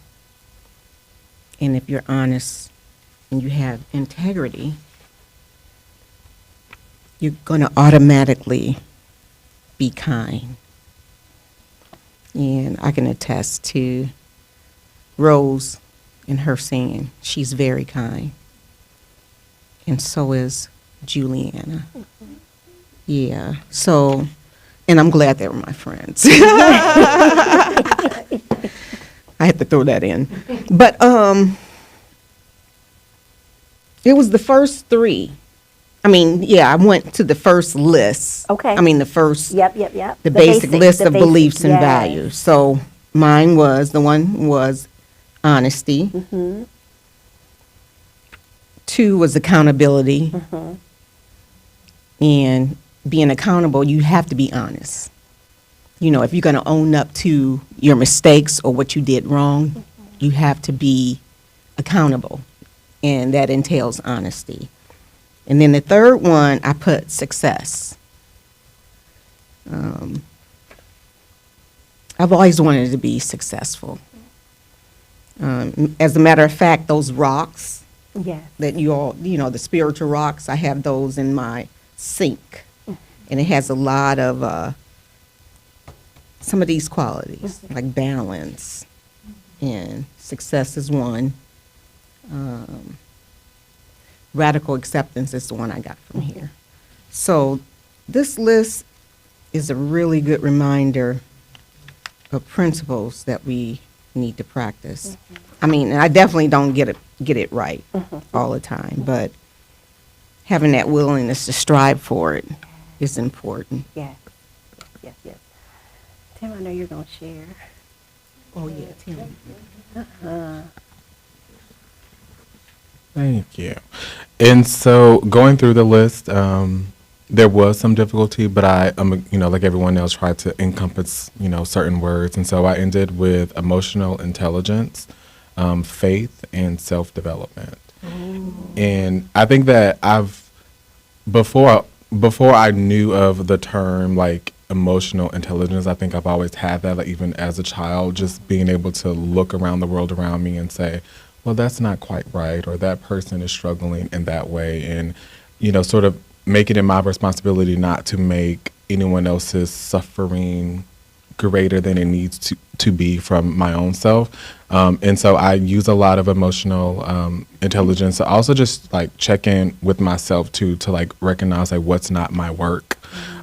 And if you're honest and you have integrity, you're going to automatically be kind. And I can attest to Rose and her saying she's very kind. And so is Juliana. Yeah. So, and I'm glad they were my friends. I had to throw that in. But it was the first 3. I mean, yeah, I went to the first list. Okay. I mean, the first, Yep. the basic list the of basics, beliefs and yes. values. So mine was, the one was honesty. 2 was accountability. And being accountable, you have to be honest. You know, if you're going to own up to your mistakes or what you did wrong, you have to be accountable. And that entails honesty. And then the 3rd one, I put success. I've always wanted to be successful. As a matter of fact, those rocks Yes. that you all, you know, the spiritual rocks, I have those in my sink. And it has a lot of some of these qualities, like balance, and success is one. Radical acceptance is the one I got from here. So this list is a really good reminder of principles that we need to practice. I mean, I definitely don't get it right all the time, but having that willingness to strive for it is important. Yes. Tim, I know you're going to share. Oh yeah, Tim. Thank you. And so going through the list, there was some difficulty, but I, like everyone else, tried to encompass, certain words. And so I ended with emotional intelligence, faith, and self-development. And I think that before I knew of the term like emotional intelligence. I think I've always had that, like even as a child, just being able to look around the world around me and say, well, that's not quite right, or that person is struggling in that way. And, sort of make it in my responsibility not to make anyone else's suffering greater than it needs to be from my own self. And so I use a lot of emotional intelligence to also just like check in with myself too, to like recognize like what's not my work.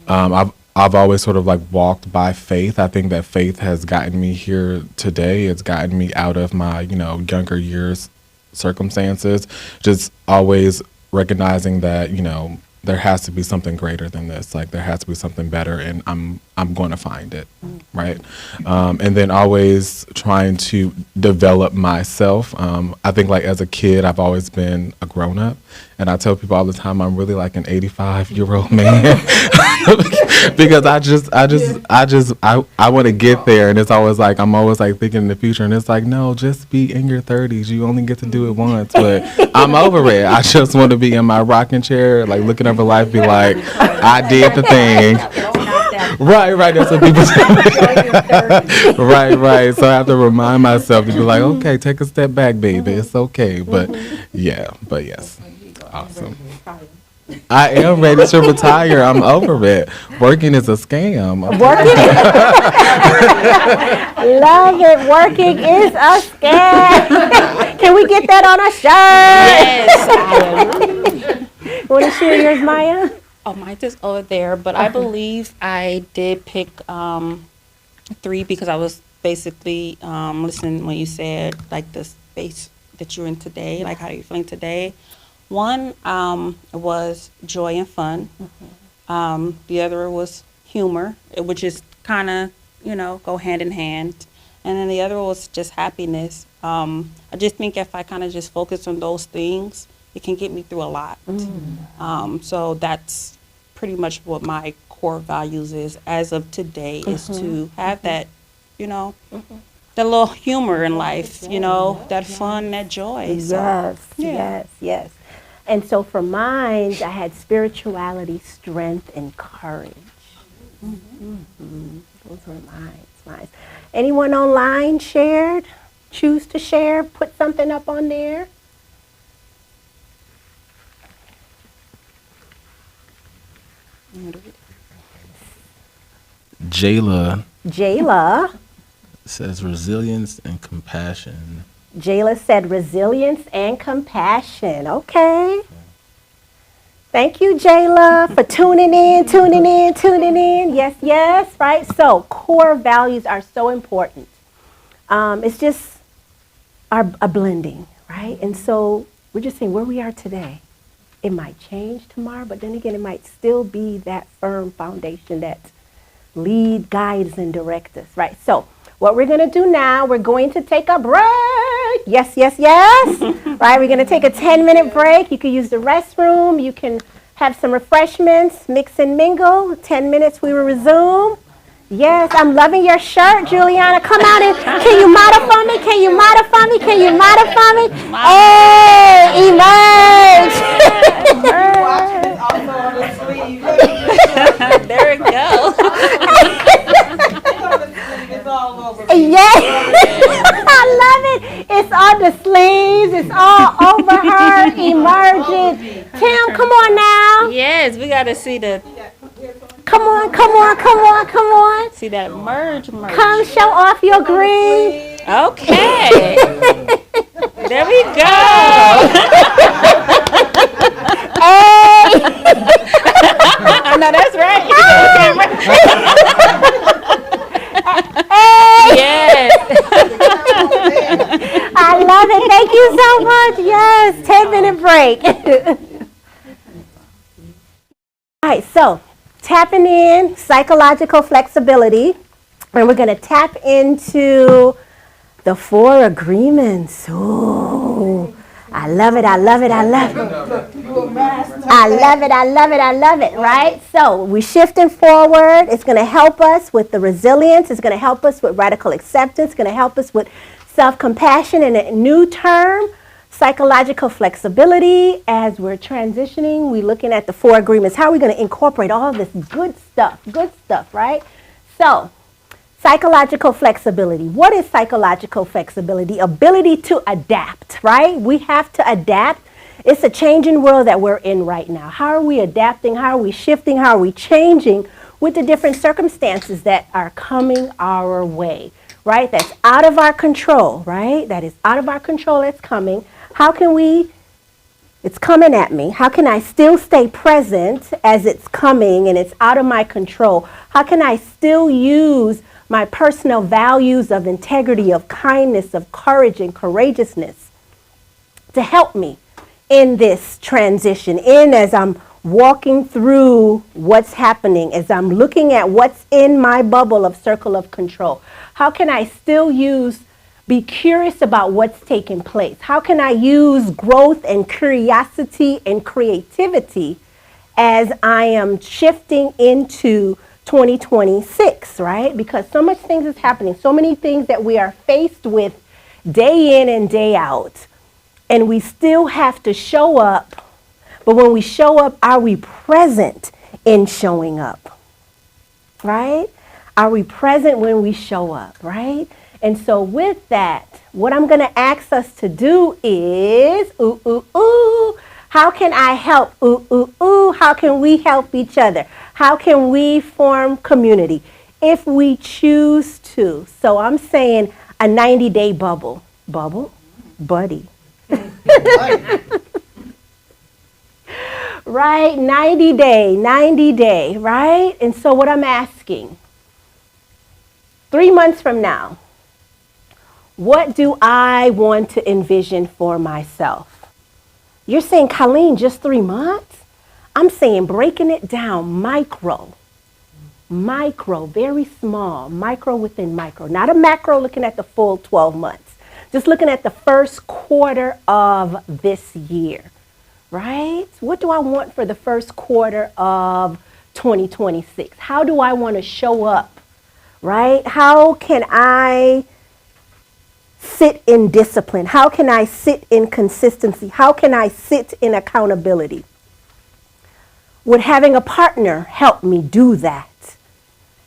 I've always sort of like walked by faith. I think that faith has gotten me here today. It's gotten me out of my, younger years circumstances. Just always recognizing that, there has to be something greater than this. Like there has to be something better, and I'm going to find it, right? And then always trying to develop myself. I think like as a kid, I've always been a grown up, and I tell people all the time I'm really like an 85-year-old man because I want to get there, and it's always like I'm always like thinking in the future, and it's like no, just be in your 30s. You only get to do it once, but I'm over it. I just want to be in my rocking chair, like looking over life, be like, I did the thing. Right. That's what people say. Right. So I have to remind myself to be like, okay, take a step back, baby. It's okay. But yes. Awesome. I am ready to retire. I'm over it. Working is a scam. Love it. Working is a scam. Can we get that on a shirt? Yes. Want to share yours, Myah? Oh, mine is over there, but I believe I did pick 3 because I was basically listening when you said like the space that you're in today, like how you're feeling today. One was joy and fun. The other was humor, which is kind of, go hand in hand. And then the other was just happiness. I just think if I kind of just focus on those things, it can get me through a lot. So that's pretty much what my core values is as of today, is to have that, that little humor in life, that fun, that joy. Yes. And so for mine, I had spirituality, strength, and courage. Those were mine. Anyone online shared? Choose to share? Put something up on there? Jayla says resilience and compassion. Jayla said resilience and compassion. Okay. Thank you, Jayla, for tuning in. Yes, right? So core values are so important. It's just a blending, right? And so we're just saying where we are today. It might change tomorrow, but then again, it might still be that firm foundation that lead, guides, and directs us, right? So what we're going to do now, we're going to take a break. Yes. Right, we're going to take a 10-minute break. You can use the restroom. You can have some refreshments, mix and mingle. 10 minutes, we will resume. Yes, I'm loving your shirt, Juliana. Come out and can you model for me? Hey, emerge. There we go. Yes, I love it. It's on the sleeves. It's all over her, emerging. Tim, come on now. Yes, we got to see the. Come on. See that merge. Come show off your green. Okay. There we go. Hey. I know that's right. Hey. Yes. I love it. Thank you so much. Yes, 10-minute break. All right, so tapping in psychological flexibility, and we're going to tap into the 4 agreements. Ooh, I love it, right? So we're shifting forward. It's going to help us with the resilience. It's going to help us with radical acceptance. It's going to help us with self-compassion and a new term, Psychological flexibility, as we're transitioning, we're looking at the 4 agreements. How are we going to incorporate all this good stuff, right? So, psychological flexibility. What is psychological flexibility? Ability to adapt, right? We have to adapt. It's a changing world that we're in right now. How are we adapting? How are we shifting? How are we changing with the different circumstances that are coming our way, right? That's out of our control, right? That is out of our control. It's coming. How can we, it's coming at me. How can I still stay present as it's coming and it's out of my control? How can I still use my personal values of integrity, of kindness, of courage and courageousness to help me in this transition, as I'm walking through what's happening, as I'm looking at what's in my bubble of circle of control? How can I still be curious about what's taking place? How can I use growth and curiosity and creativity as I am shifting into 2026, right? Because so much things is happening, so many things that we are faced with day in and day out, and we still have to show up. But when we show up, are we present in showing up, right? Are we present when we show up, right? And so with that, what I'm going to ask us to do is, how can I help? How can we help each other? How can we form community if we choose to? So I'm saying a 90-day bubble. Buddy. Right? 90 day, right? And so what I'm asking, 3 months from now, what do I want to envision for myself? You're saying, Colleen, just 3 months? I'm saying breaking it down micro, very small, micro within micro. Not a macro looking at the full 12 months. Just looking at the first quarter of this year, right? What do I want for the first quarter of 2026? How do I want to show up, right? How can I sit in discipline? How can I sit in consistency? How can I sit in accountability? Would having a partner help me do that?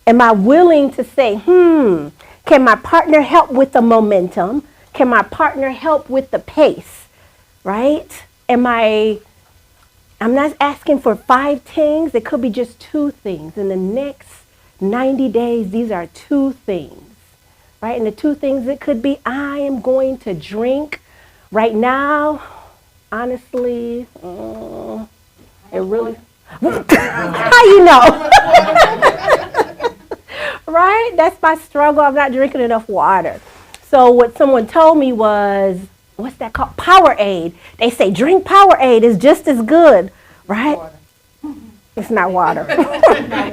Am I willing to say, can my partner help with the momentum? Can my partner help with the pace, right? I'm not asking for 5 things. It could be just 2 things. In the next 90 days, these are 2 things, right? And the 2 things, it could be, I am going to drink right now. Honestly, it really, how you know? Right? That's my struggle. I'm not drinking enough water. So what someone told me was, what's that called? Powerade. They say drink Powerade is just as good, right? It's not water.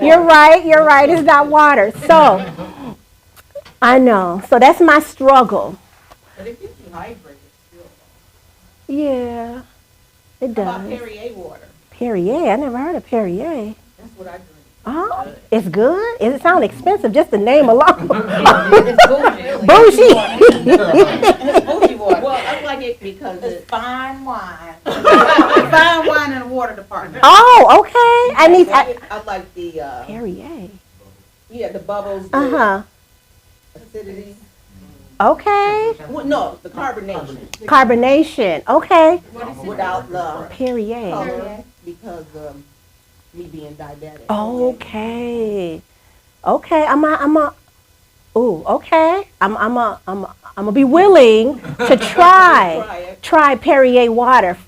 You're right. It's not water. So, I know. So that's my struggle. But it gets you hydrated still. Yeah, it does. How about Perrier water? Perrier? I never heard of Perrier. That's what I drink. Oh, it's good? It sounds expensive, just the name alone. It's bougie. Bougie. It's bougie water. Well, I like it because it's fine wine. Fine wine in the water department. Oh, okay. I like the Perrier. Yeah, the bubbles. Acidity. Okay. Well, no, the carbonation. Carbonation. Okay. Without the Perrier. color because me being diabetic. Okay. Okay. I'm gonna be willing to try Perrier water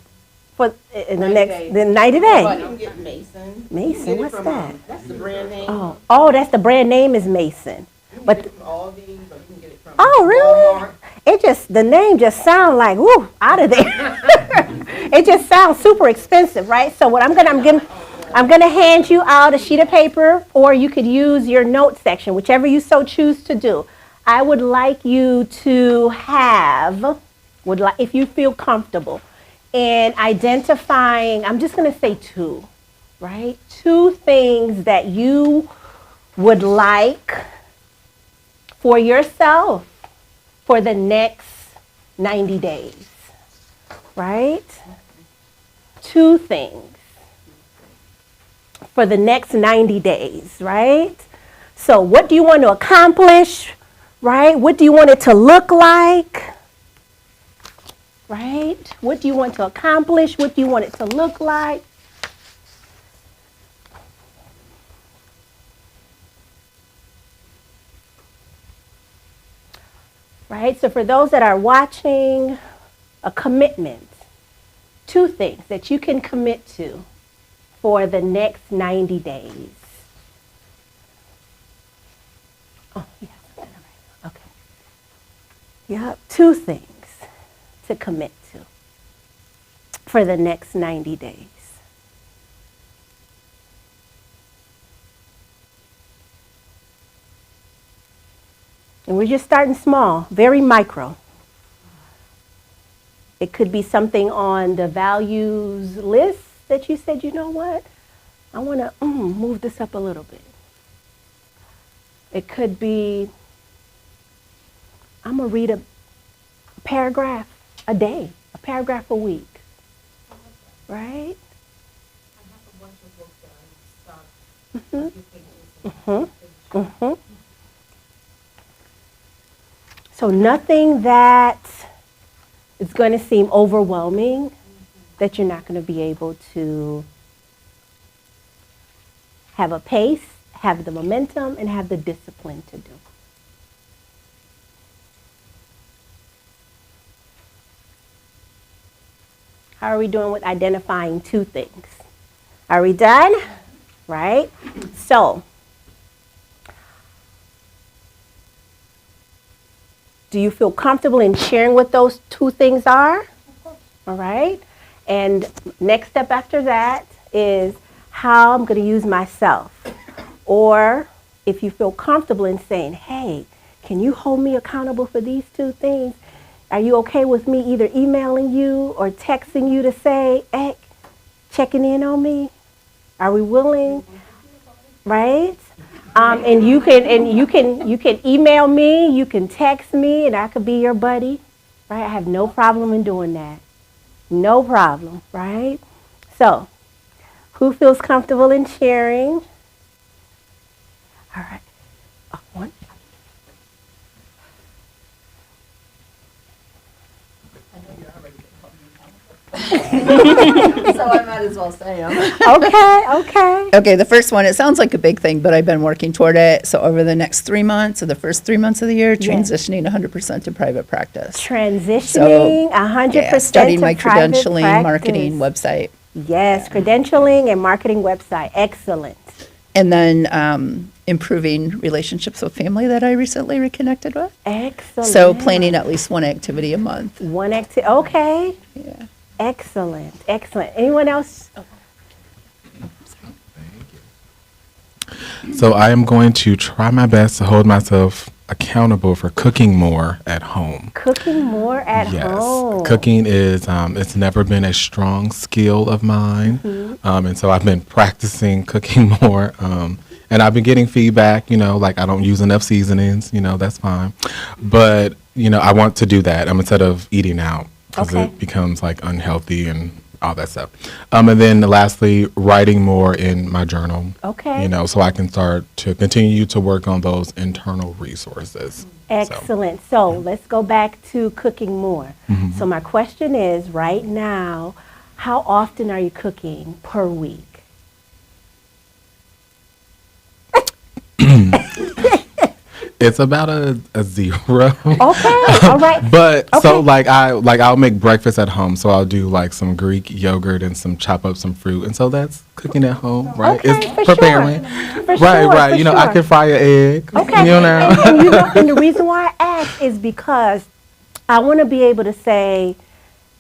for in the next 90 days. But you can get Mason. Mason, what's that? That's the brand name. Oh, that's the brand name is Mason. But you can get it from Aldi, but you can get it from really? Walmart. The name just sounds like, woo, out of there. It just sounds super expensive, right? So what I'm gonna hand you out a sheet of paper, or you could use your notes section, whichever you so choose to do. I would like you to have, if you feel comfortable, in identifying, I'm just gonna say 2, right? 2 things that you would like for yourself for the next 90 days. right? 2 things for the next 90 days, right? So what do you want to accomplish, right? What do you want it to look like, right? What do you want to accomplish? What do you want it to look like? Right? So for those that are watching, a commitment, 2 things that you can commit to for the next 90 days. Oh, yeah. Okay. Yep, 2 things to commit to for the next 90 days. And we're just starting small, very micro. It could be something on the values list that you said, you know what, I want to move this up a little bit. It could be, I'm going to read a paragraph a day, a paragraph a week, right? So nothing that is going to seem overwhelming that you're not going to be able to have a pace, have the momentum, and have the discipline to do. How are we doing with identifying 2 things? Are we done? Right? So, do you feel comfortable in sharing what those 2 things are? All right. And next step after that is how I'm going to use myself. Or if you feel comfortable in saying, hey, can you hold me accountable for these 2 things? Are you okay with me either emailing you or texting you to say, hey, checking in on me? Are we willing? Right? And you can email me, you can text me, and I could be your buddy. Right? I have no problem in doing that. No problem, right? So, who feels comfortable in sharing? All right. One. So I might as well say them. Okay. Okay, the first one, it sounds like a big thing, but I've been working toward it. So over the next 3 months, or the first 3 months of the year, transitioning 100% to private practice. Transitioning 100% starting to my private credentialing, practice. marketing website. Yes, credentialing and marketing website. Excellent. And then improving relationships with family that I recently reconnected with. Excellent. So planning at least 1 activity a month. One activity. Okay. Yeah. Excellent. Anyone else? So I am going to try my best to hold myself accountable for cooking more at home. Cooking more at home. Yes, cooking is, it's never been a strong skill of mine. And so I've been practicing cooking more. And I've been getting feedback, like I don't use enough seasonings, that's fine. But, I want to do that instead of eating out because it becomes like unhealthy and all that stuff. And then lastly, writing more in my journal. Okay. So I can start to continue to work on those internal resources. Excellent. So let's go back to cooking more. So my question is, right now, how often are you cooking per week? It's about a 0. Okay, all right. But so I'll make breakfast at home. So I'll do like some Greek yogurt and chop up some fruit. And so that's cooking at home, right? Okay, It's for preparing. sure. For Right. sure, I can fry an egg. Okay. And the reason why I ask is because I want to be able to say,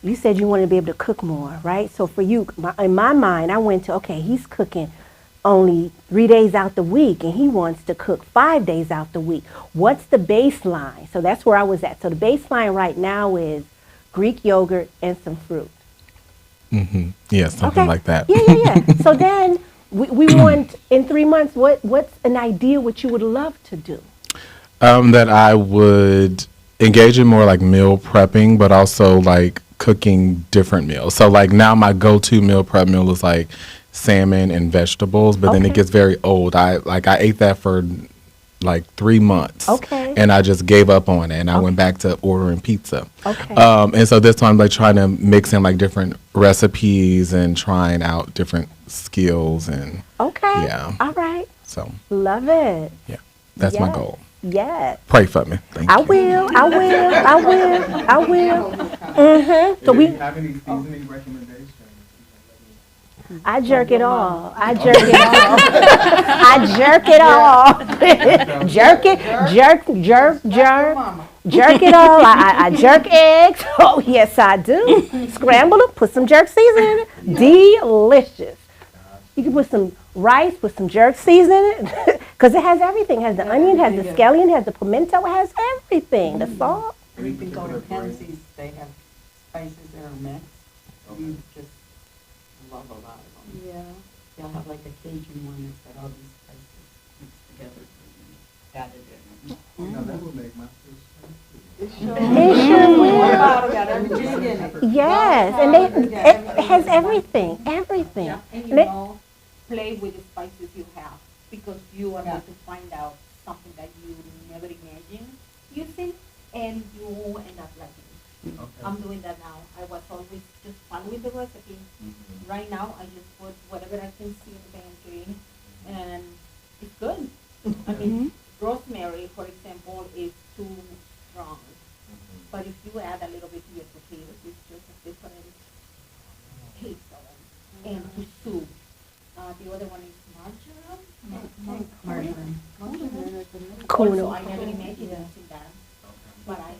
you said you want to be able to cook more, right? So for you, in my mind, I went to, okay, he's cooking only 3 days out the week and he wants to cook 5 days out the week. What's the baseline? So that's where I was at. So the baseline right now is Greek yogurt and some fruit. Yeah, something like that. Yeah. So then we want in 3 months, what's an idea what you would love to do? That I would engage in more like meal prepping, but also like cooking different meals. So like now my go-to meal prep meal is like salmon and vegetables, but then it Okay. gets very old. I ate that for like 3 months. Okay. And I just gave up on it and I went back to ordering pizza. Okay. And so this time I'm like trying to mix in like different recipes and trying out different skills and Okay. yeah. All right. So Love it. yeah, that's my Yes. goal. Yes. Pray for me. Thank I you. will. I will. I will. I will. Mm-hmm. So we. have any seasoning recommendations? I jerk it all. I jerk it all. I jerk it all. Jerk it. Jerk it all. I jerk eggs. Oh, yes, I do. Scramble them. Put some jerk seasoning in it. Delicious. You can put some rice, put some jerk seasoning in it. Because it has everything. It has the onion, has the scallion, has the pimento. It has everything. The salt. Or you can go to Kenzie's, they have spices that are mixed. You just love a lot of them. Yeah. They'll have like a Cajun one that's got all these spices mixed together and added in. That would make my It sure will. Got everything in it. Yes, and it has everything. Everything. Yeah, and And it- play with the spices you have, because you are going to find out something that you never imagined using, and you end up liking it. I'm doing that now. I was always just following the recipe. Right now, I just put whatever I can see in the pantry, and it's good. I mean, rosemary, for example, is too strong. But if you add a little bit to your potatoes, it's just a different taste of them. And to soup. The other one is marjoram. Marjoram. Kuno. Also, I never imagined using that. But I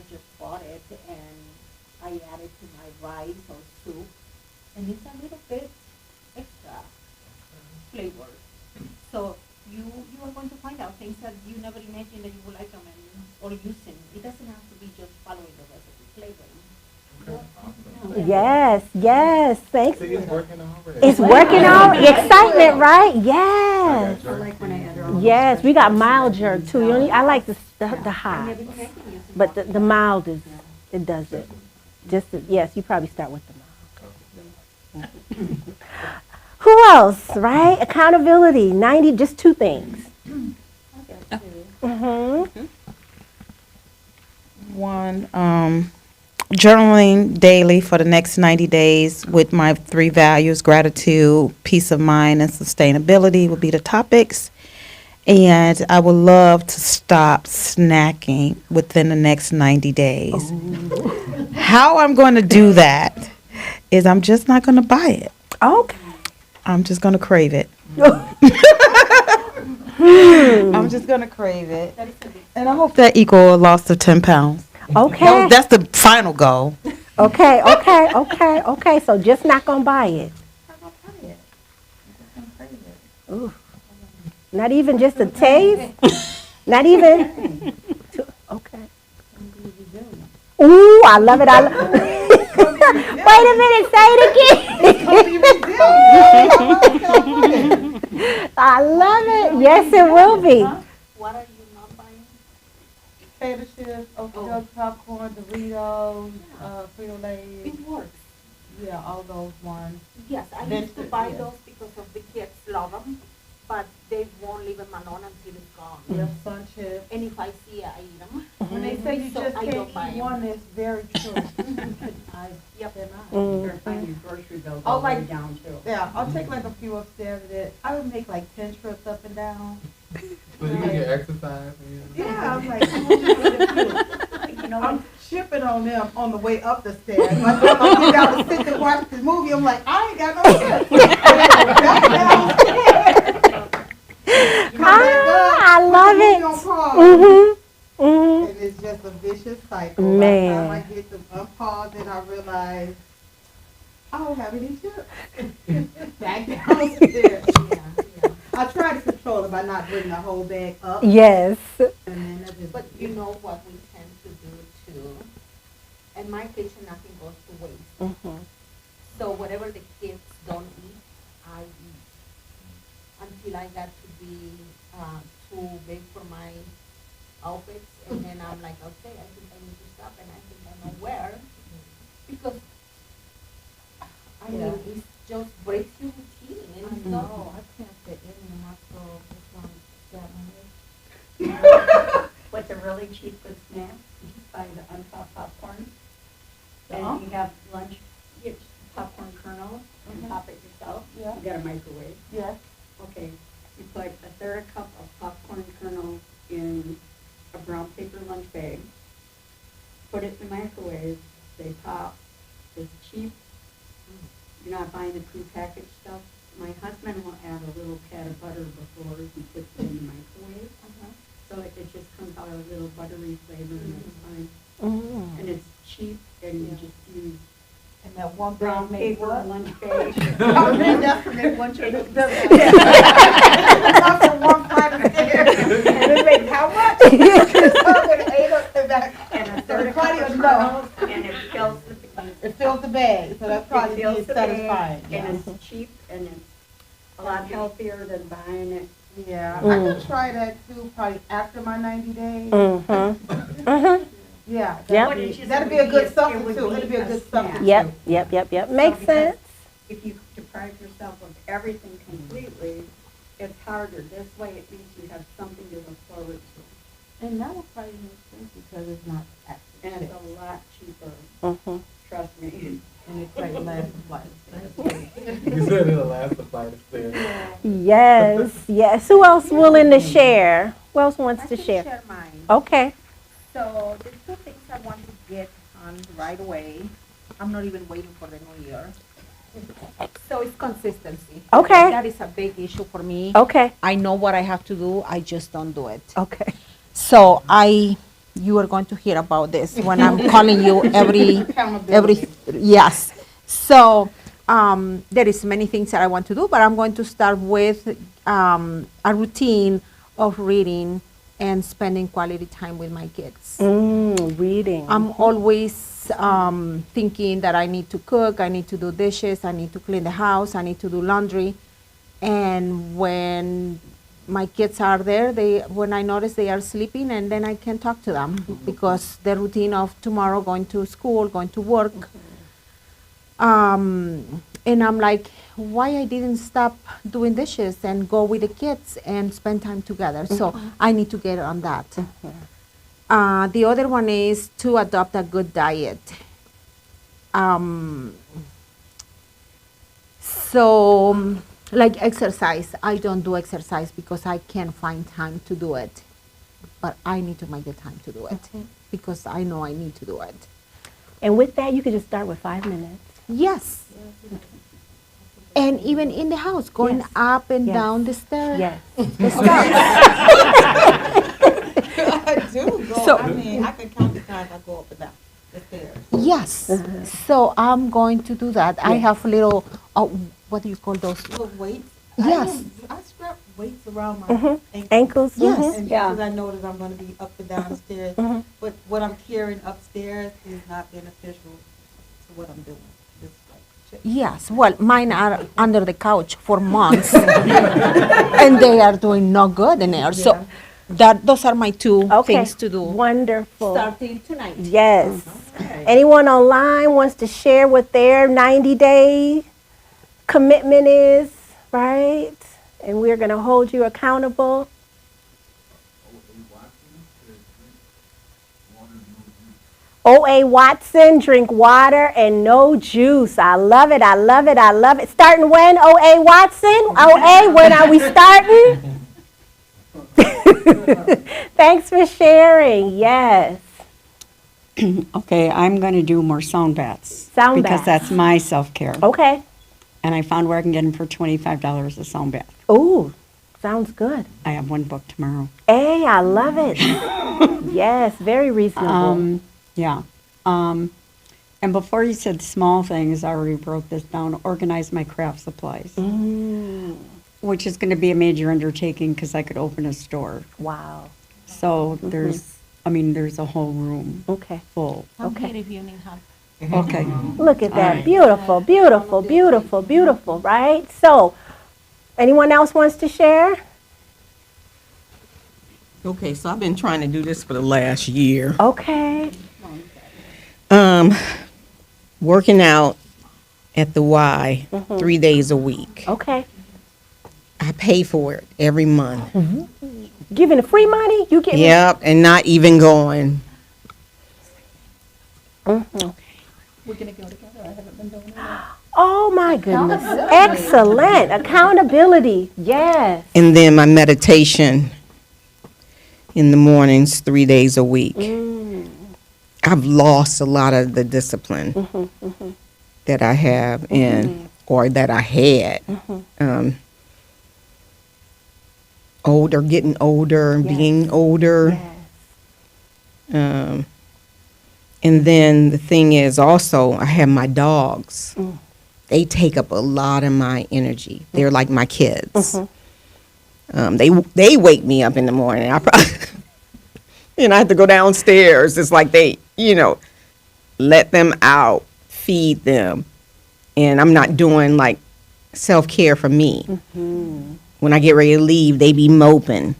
just bought it and I added to my rice or soup. And it's a little bit extra flavor. So you are going to find out things that you never imagined that you would like them or using. It doesn't have to be just following the recipe, flavoring. Yes, yes. Thanks. It's working already. It's working out. Excitement, right? Yes. I like when I add all Yes, we got mild jerk too. You only, I like the hot, but the mild is, it does it. Just yes, you probably start with the mild. Who else? Right? Accountability. 90. Just 2 things. One, journaling daily for the next 90 days with my 3 values: gratitude, peace of mind, and sustainability would be the topics. And I would love to stop snacking within the next 90 days. How I'm going to do that is I'm just not going to buy it. Okay. I'm just going to crave it. I'm just going to crave it. And I hope that equal a loss of 10 pounds. Okay. That's the final goal. Okay. So just not gonna buy it. Ooh. Not even just a taste. Not even. Okay. Ooh, I love it. Wait a minute. Say it again. I love it. Yes, it will be. What are you not buying? Potato chips, oatmeal popcorn, Doritos, Frito-Lay. It works. Yeah, all those ones. Yes, I used to buy those because of the kids love them, but they won't leave them alone until it's gone. Yeah, Sun Chips. And if I see it, I eat them. When they say you So just I can't don't buy eat 'em. one, it's very true. Yep. They're not. You're finding grocery bills Oh, all the way like- down too. Yeah, I'll take like a few upstairs with it. I would make like 10 trips up and down. So you can get exercise. Yeah, I'm like, I'm shipping on them on the way up the stairs. By the time I get down to sit and watch this movie, I'm like, I ain't got no shift. I love it. And it's just a vicious cycle. By the Man. time I get to unpause and I realize I don't have any chips. Back downstairs. I try to control it by not bringing the whole bag up. Yes. And then I just, But you know what we tend to do too? In my kitchen, nothing goes to waste. So whatever the kids don't eat, I eat. Until I got to be too big for my outfits. And then I'm like, okay, I think I need to stop, and I think I know where. cheap good snack. You just buy the unpopped popcorn. And you have lunch, you get popcorn kernels and pop it yourself. Yeah. You got a microwave. Yes. Okay, you put a third cup of popcorn kernels in a brown paper lunch bag. Put it in the microwave, they pop. It's cheap. You're not buying the prepackaged stuff. My husband will add a little pat of butter before he puts it in the microwave. So it just comes out a little buttery flavor and it's fine. And it's cheap and you just use And that one brown bag made paper what? lunch bag. Enough to make lunch of it. Enough for one flight of stairs. And it makes how much? And a third Plenty cup of of love. kernels and it fills the It fills the bag, so that's probably It fills the satisfying. bag, and it's cheap, and it's a lot healthier than buying it. Yeah, I could try that too, probably after my 90 days. Yeah, Yep. that'd be a good substitute. It'd be a good substitute. Yep. Makes because sense. If you deprive yourself of everything completely, it's harder. This way, at least you have something to look forward to. And that will probably make sense because it's not And active. it's a lot cheaper, trust me. And it's like last flight. You said it'll last the flight of stairs. Yes. Who else willing to share? Who else wants to share? share mine. Okay. So the two things I want to get on right away, I'm not even waiting for the new year. So it's consistency. Okay. That is a big issue for me. Okay. I know what I have to do, I just don't do it. Okay. So you are going to hear about this when I'm calling you yes. So there is many things that I want to do, but I'm going to start with a routine of reading and spending quality time with my kids. Reading. I'm always thinking that I need to cook, I need to do dishes, I need to clean the house, I need to do laundry. And when my kids are there, when I notice they are sleeping, and then I can talk to them because the routine of tomorrow going to school, going to work. And I'm like, why I didn't stop doing dishes and go with the kids and spend time together. So I need to get on that. The other one is to adopt a good diet. Like exercise, I don't do exercise because I can't find time to do it. But I need to make the time to do it because I know I need to do it. And with that, you could just start with 5 minutes. Yes. And even in the house, going Yes. up and Yes. down the stairs. Yes. The steps. I do go, So- I mean, I can count the times I go up and down the stairs. Yes. So I'm going to do that. I have little, what do you call those? Little weights. Yes. I strap weights around my Ankles. Yes. And Yeah. because I know that I'm gonna be up and down the stairs, but what I'm carrying upstairs is not beneficial to what I'm doing. It's like shit. Yes. Well, mine are under the couch for months. And they are doing no good in there. So those are my two Okay. things to do. Wonderful. Starting tonight. Yes. Anyone online wants to share what their 90-day commitment is, right? And we're going to hold you accountable. O.A. Watson, drink water and no juice. I love it. I love it. I love it. Starting when, O.A. Watson? O.A., when are we starting? Thanks for sharing. Yes. Okay, I'm going to do more sound baths. Sound Because baths. that's my self-care. Okay. And I found where I can get them for $25 a sound bath. Ooh, sounds good. I have one booked tomorrow. Hey, I love it. Yes, very reasonable. Yeah. And before you said small things, I already wrote this down, organize my craft supplies. Which is going to be a major undertaking because I could open a store. Wow. So there's a whole room Okay. full. Okay. if you need help. Okay. Look at that. Beautiful, beautiful, beautiful, beautiful, right? So, anyone else wants to share? Okay, so I've been trying to do this for the last year. Okay. Working out at the Y 3 days a week. Okay. I I pay for it every month. Giving the free money, you get. Yep, and not even going. Oh my goodness! Excellent accountability. Yes. And then my meditation in the mornings, 3 days a week. I've lost a lot of the discipline that I have or that I had. Getting older and being older. Yes. And then the thing is also, I have my dogs. They take up a lot of my energy. They're like my kids. They wake me up in the morning. And I have to go downstairs. It's like they, let them out, feed them. And I'm not doing like self-care for me. When I get ready to leave, they be moping,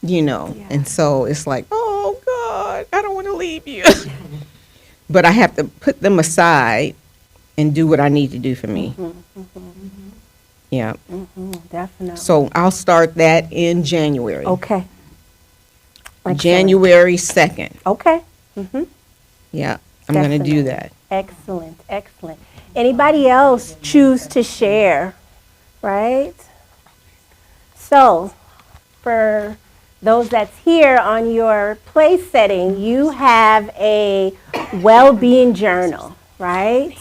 And so it's like, oh, God, I don't want to leave you. But I have to put them aside and do what I need to do for me. Yeah. Definitely. So I'll start that in January. Okay. Excellent. January 2nd. Okay. Yeah, I'm going to do that. Excellent. Excellent. Anybody else choose to share, right? So, for those that's here on your place setting, you have a well-being journal, right?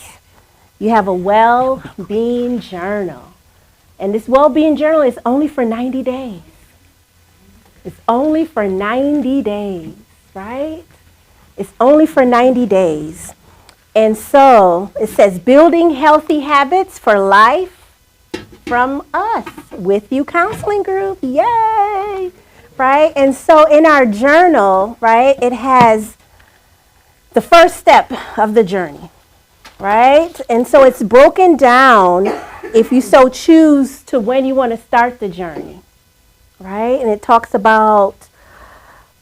You have a well-being journal. And this well-being journal is only for 90 days. It's only for 90 days, right? It's only for 90 days. And so it says, building healthy habits for life from us, WithU Counseling Group. Yay! Right? And so in our journal, right, it has the first step of the journey, right? And so it's broken down, if you so choose, to when you want to start the journey, right? And it talks about,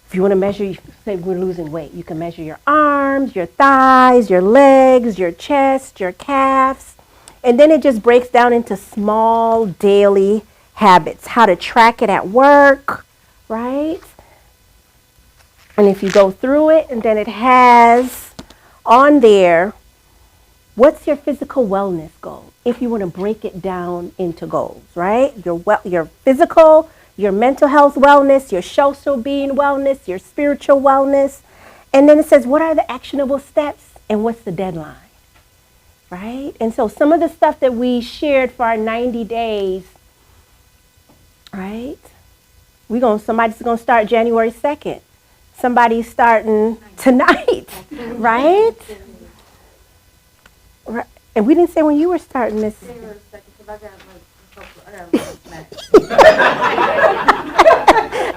if you want to measure, say we're losing weight, you can measure your arms, your thighs, your legs, your chest, your calves. And then it just breaks down into small daily habits, how to track it at work, right? And if you go through it, and then it has on there, what's your physical wellness goal? If you want to break it down into goals, right? Your physical, your mental health wellness, your social being wellness, your spiritual wellness. And then it says, what are the actionable steps and what's the deadline, right? And so some of the stuff that we shared for our 90 days, right? Somebody's going to start January 2nd. Somebody's starting tonight, right? Right. And we didn't say when you were starting, Miss.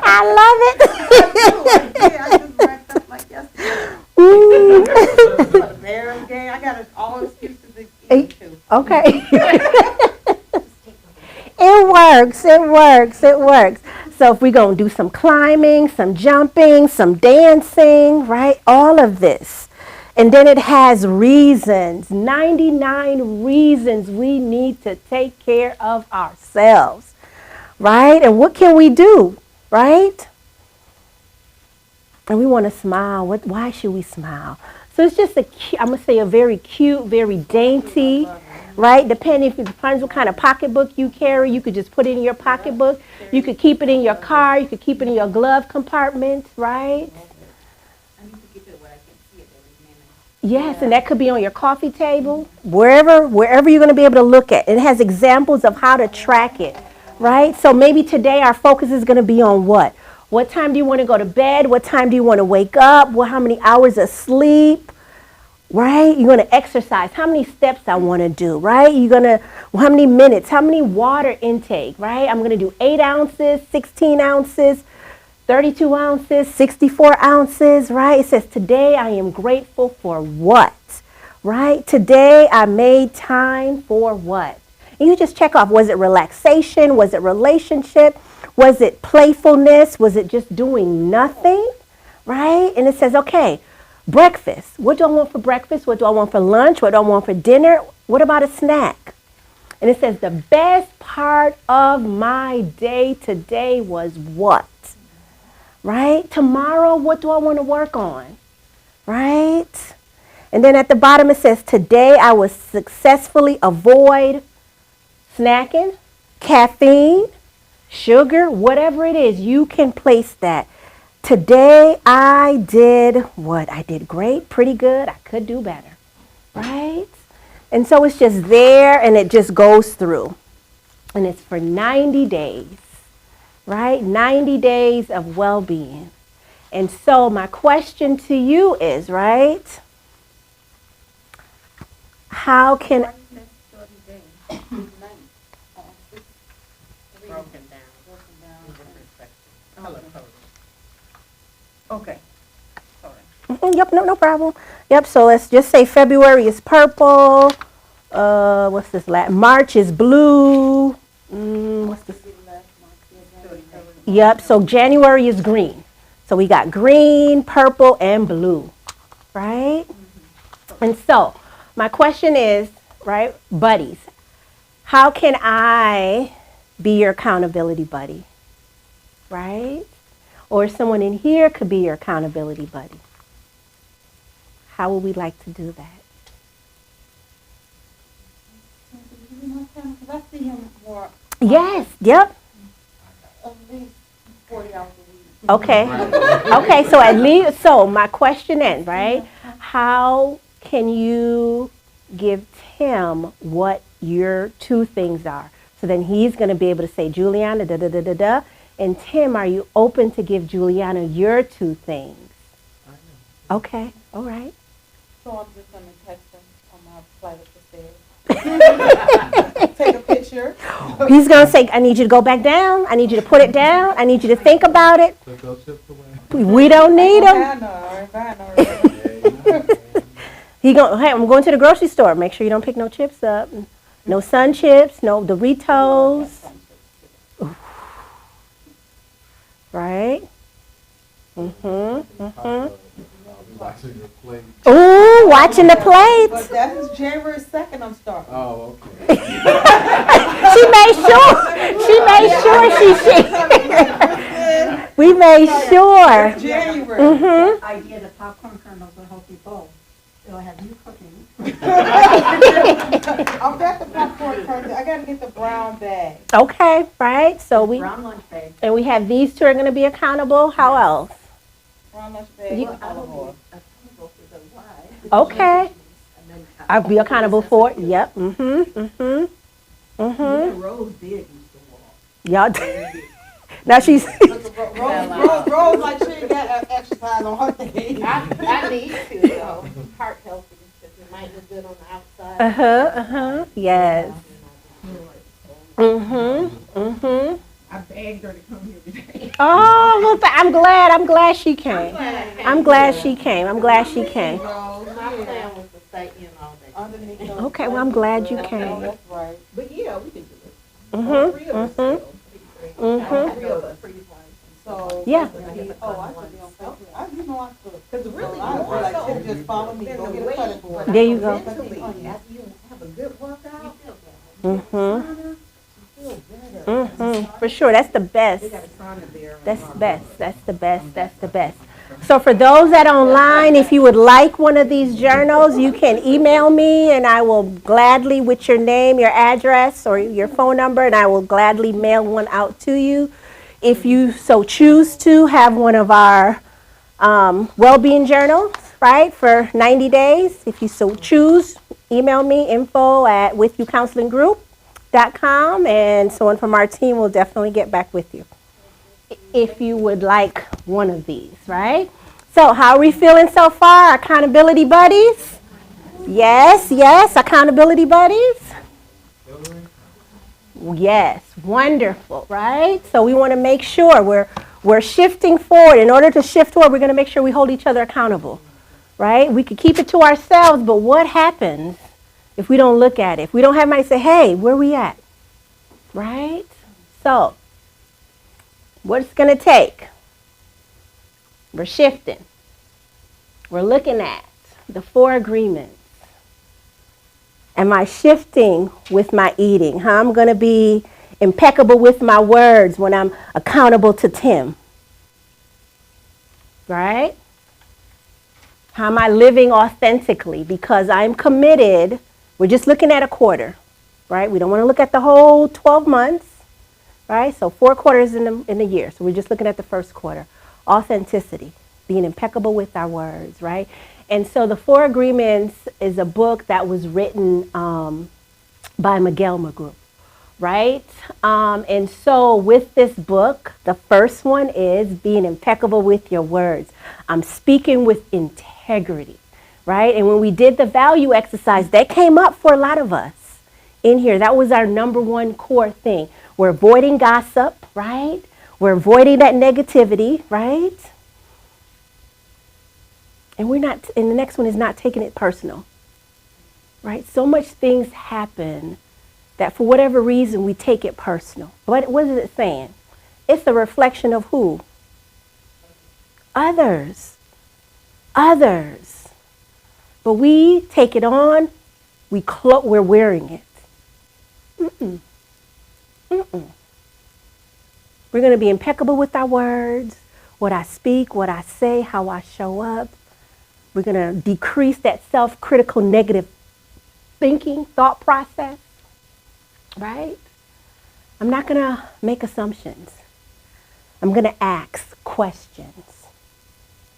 I love it. I got all excuses too. Okay. It works. So if we're going to do some climbing, some jumping, some dancing, right? All of this. And then it has reasons, 99 reasons we need to take care of ourselves, right? And what can we do, right? And we want to smile. Why should we smile? So it's just I'm going to say a very cute, very dainty, right? Depending what kind of pocketbook you carry, you could just put it in your pocketbook. You could keep it in your car. You could keep it in your glove compartment, right? Yes, and that could be on your coffee table, wherever you're going to be able to look at. It has examples of how to track it, right? So maybe today our focus is going to be on what? What time do you want to go to bed? What time do you want to wake up? How many hours of sleep, right? You're going to exercise. How many steps I want to do, right? How many minutes? How many water intake, right? I'm going to do 8 ounces, 16 ounces, 32 ounces, 64 ounces, right? It says, today I am grateful for what, right? Today I made time for what? And you just check off, was it relaxation? Was it relationship? Was it playfulness? Was it just doing nothing, right? And it says, okay, breakfast. What do I want for breakfast? What do I want for lunch? What do I want for dinner? What about a snack? And it says the best part of my day today was what? Right? Tomorrow, what do I want to work on? Right? And then at the bottom it says today I will successfully avoid snacking, caffeine, sugar, whatever it is, you can place that. Today I did what? I did great, pretty good. I could do better, right? And so it's just there and it just goes through. And it's for 90 days, right? 90 days of well-being. And so my question to you is, right? How can Okay. Sorry. Yep, no problem. Yep, so let's just say February is purple. What's this last? March is blue. What's this? Yep, so January is green. So we got green, purple, and blue, right? And so my question is, right, buddies, how can I be your accountability buddy, right? Or someone in here could be your accountability buddy. How would we like to do that? Because I see him more Yes, yep. at least 40 hours a week. Okay. Okay, so at least, so my question is, right, how can you give Tim what your two things are? So then he's going to be able to say, Juliana, da-da-da-da-da. And Tim, are you open to give Juliana your two things? Okay, all right. So I'm just going to text him on my flight up the stairs. Take a picture. He's going to say, I need you to go back down. I need you to put it down. I need you to think about it. We don't need them. Hey, I'm going to the grocery store. Make sure you don't pick no chips up. No Sun Chips, no Doritos. Right? Ooh, watching the plates. But that is January 2nd I'm starting. Oh, okay. We made sure. January. Idea the popcorn kernels will help you both. It'll have you cooking. I've got the popcorn kernel. I got to get the brown bag. Okay, right? So we Brown lunch bag. and we have these two are going to be accountable. How else? Brown lunch bag. You- with olive oil. Accountable for the why. Okay. And then I'll be accountable for it. Yep. Rose did use the wall. Y'all. Now she's. Rose like she ain't got exercise on her thing. I need to, though. Heart healthy, because it might look good on the outside. Yes. I begged her to come here today. Oh, well, I'm glad she came. I'm glad she came. My plan was to stay in all day. Underneath those Okay, well, I'm glad you Oh, came. that's right. But yeah, we can do it. All three of us still. Three of us. So. Yeah. Oh, I should be on Facebook. You know I could. Because really, I more feel like so Tim just follow me, than go the get a weight, cutting board. There you go. mentally, after you have a good workout, Mhm. you feel better. For sure, that's the best. We got a sauna there. That's the best. That's the best. That's the best. So for those that are online, if you would like one of these journals, you can email me and I will gladly, with your name, your address, or your phone number, and I will gladly mail one out to you. If you so choose to have one of our well-being journals, right, for 90 days, if you so choose, email me info@WithU Counseling Group.com, and someone from our team will definitely get back with you if you would like one of these, right? So how are we feeling so far? Accountability buddies? Yes, accountability buddies. Yes, wonderful, right? So we want to make sure we're shifting forward. In order to shift forward, we're going to make sure we hold each other accountable, right? We could keep it to ourselves, but what happens if we don't look at it? If we don't have anybody say, hey, where we at? Right? So what it's going to take, we're shifting. We're looking at the 4 agreements. Am I shifting with my eating? How I'm going to be impeccable with my words when I'm accountable to Tim? Right? How am I living authentically? Because I'm committed. We're just looking at a quarter, right? We don't want to look at the whole 12 months, right? So 4 quarters in the year. So we're just looking at the first quarter. Authenticity, being impeccable with our words, right? And so the 4 Agreements is a book that was written by Miguel McGrew, right? And so with this book, the first one is being impeccable with your words. I'm speaking with integrity, right? And when we did the value exercise, that came up for a lot of us in here. That was our number one core thing. We're avoiding gossip, right? We're avoiding that negativity, right? And the next one is not taking it personal, right? So much things happen that for whatever reason we take it personal. What is it saying? It's a reflection of who? Others. Others. But we take it on, we're wearing it. Mm-mm. Mm-mm. We're going to be impeccable with our words, what I speak, what I say, how I show up. We're going to decrease that self-critical negative thinking, thought process, right? I'm not going to make assumptions. I'm going to ask questions.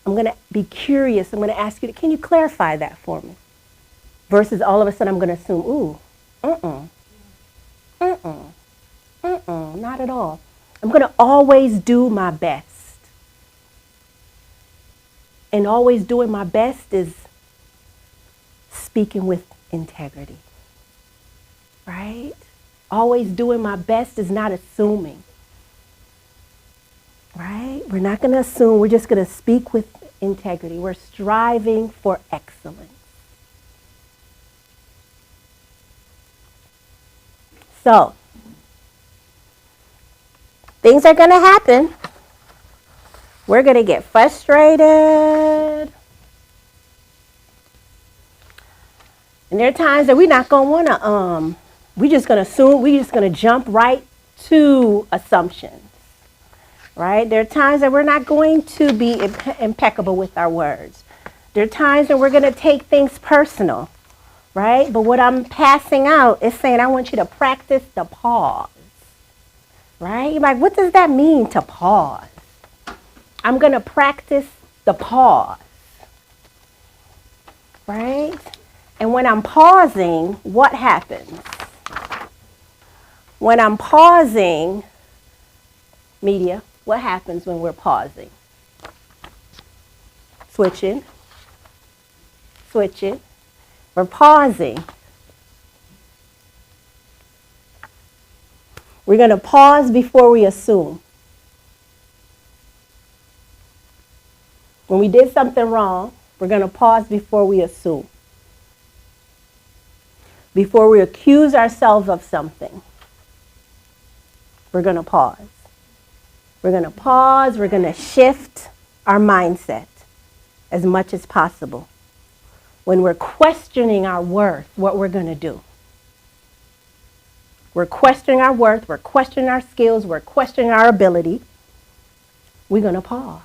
I'm going to be curious. I'm going to ask you, can you clarify that for me? Versus all of a sudden I'm going to assume, ooh, not at all. I'm going to always do my best. And always doing my best is speaking with integrity, right? Always doing my best is not assuming, right? We're not going to assume. We're just going to speak with integrity. We're striving for excellence. So, things are going to happen. We're going to get frustrated. And there are times that we're not going to want to, we're just going to assume, we're just going to jump right to assumptions, right? There are times that we're not going to be impeccable with our words. There are times that we're going to take things personal, right? But what I'm passing out is saying I want you to practice the pause, right? You're like, what does that mean to pause? I'm going to practice the pause, right? And when I'm pausing, what happens? When I'm pausing, media, what happens when we're pausing? Switching. We're pausing. We're going to pause before we assume. When we did something wrong, we're going to pause before we assume. Before we accuse ourselves of something, we're going to pause. We're going to pause. We're going to shift our mindset as much as possible. When we're questioning our worth, what we're going to do. We're questioning our worth. We're questioning our skills. We're questioning our ability. We're going to pause.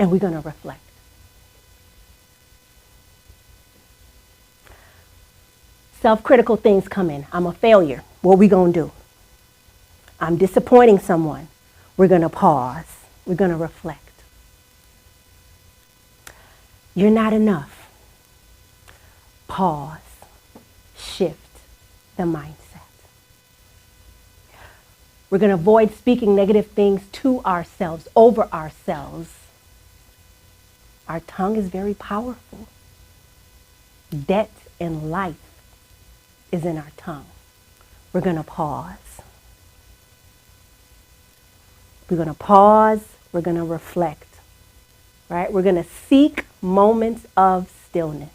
And we're going to reflect. Self-critical things come in. I'm a failure. What are we going to do? I'm disappointing someone. We're going to pause. We're going to reflect. You're not enough. Pause. Shift the mindset. We're going to avoid speaking negative things to ourselves, over ourselves. Our tongue is very powerful. Death and life is in our tongue. We're going to pause. We're going to pause. We're going to reflect. Right? We're going to seek moments of stillness.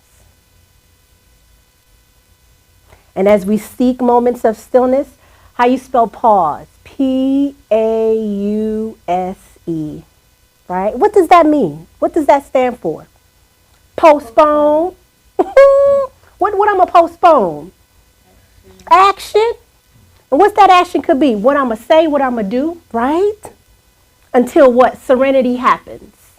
And as we seek moments of stillness, how you spell pause? P-A-U-S-E. Right? What does that mean? What does that stand for? Postpone. What What I'm going to postpone? Action. And what's that action could be? What I'm going to say, what I'm going to do, right? Until what? Serenity happens.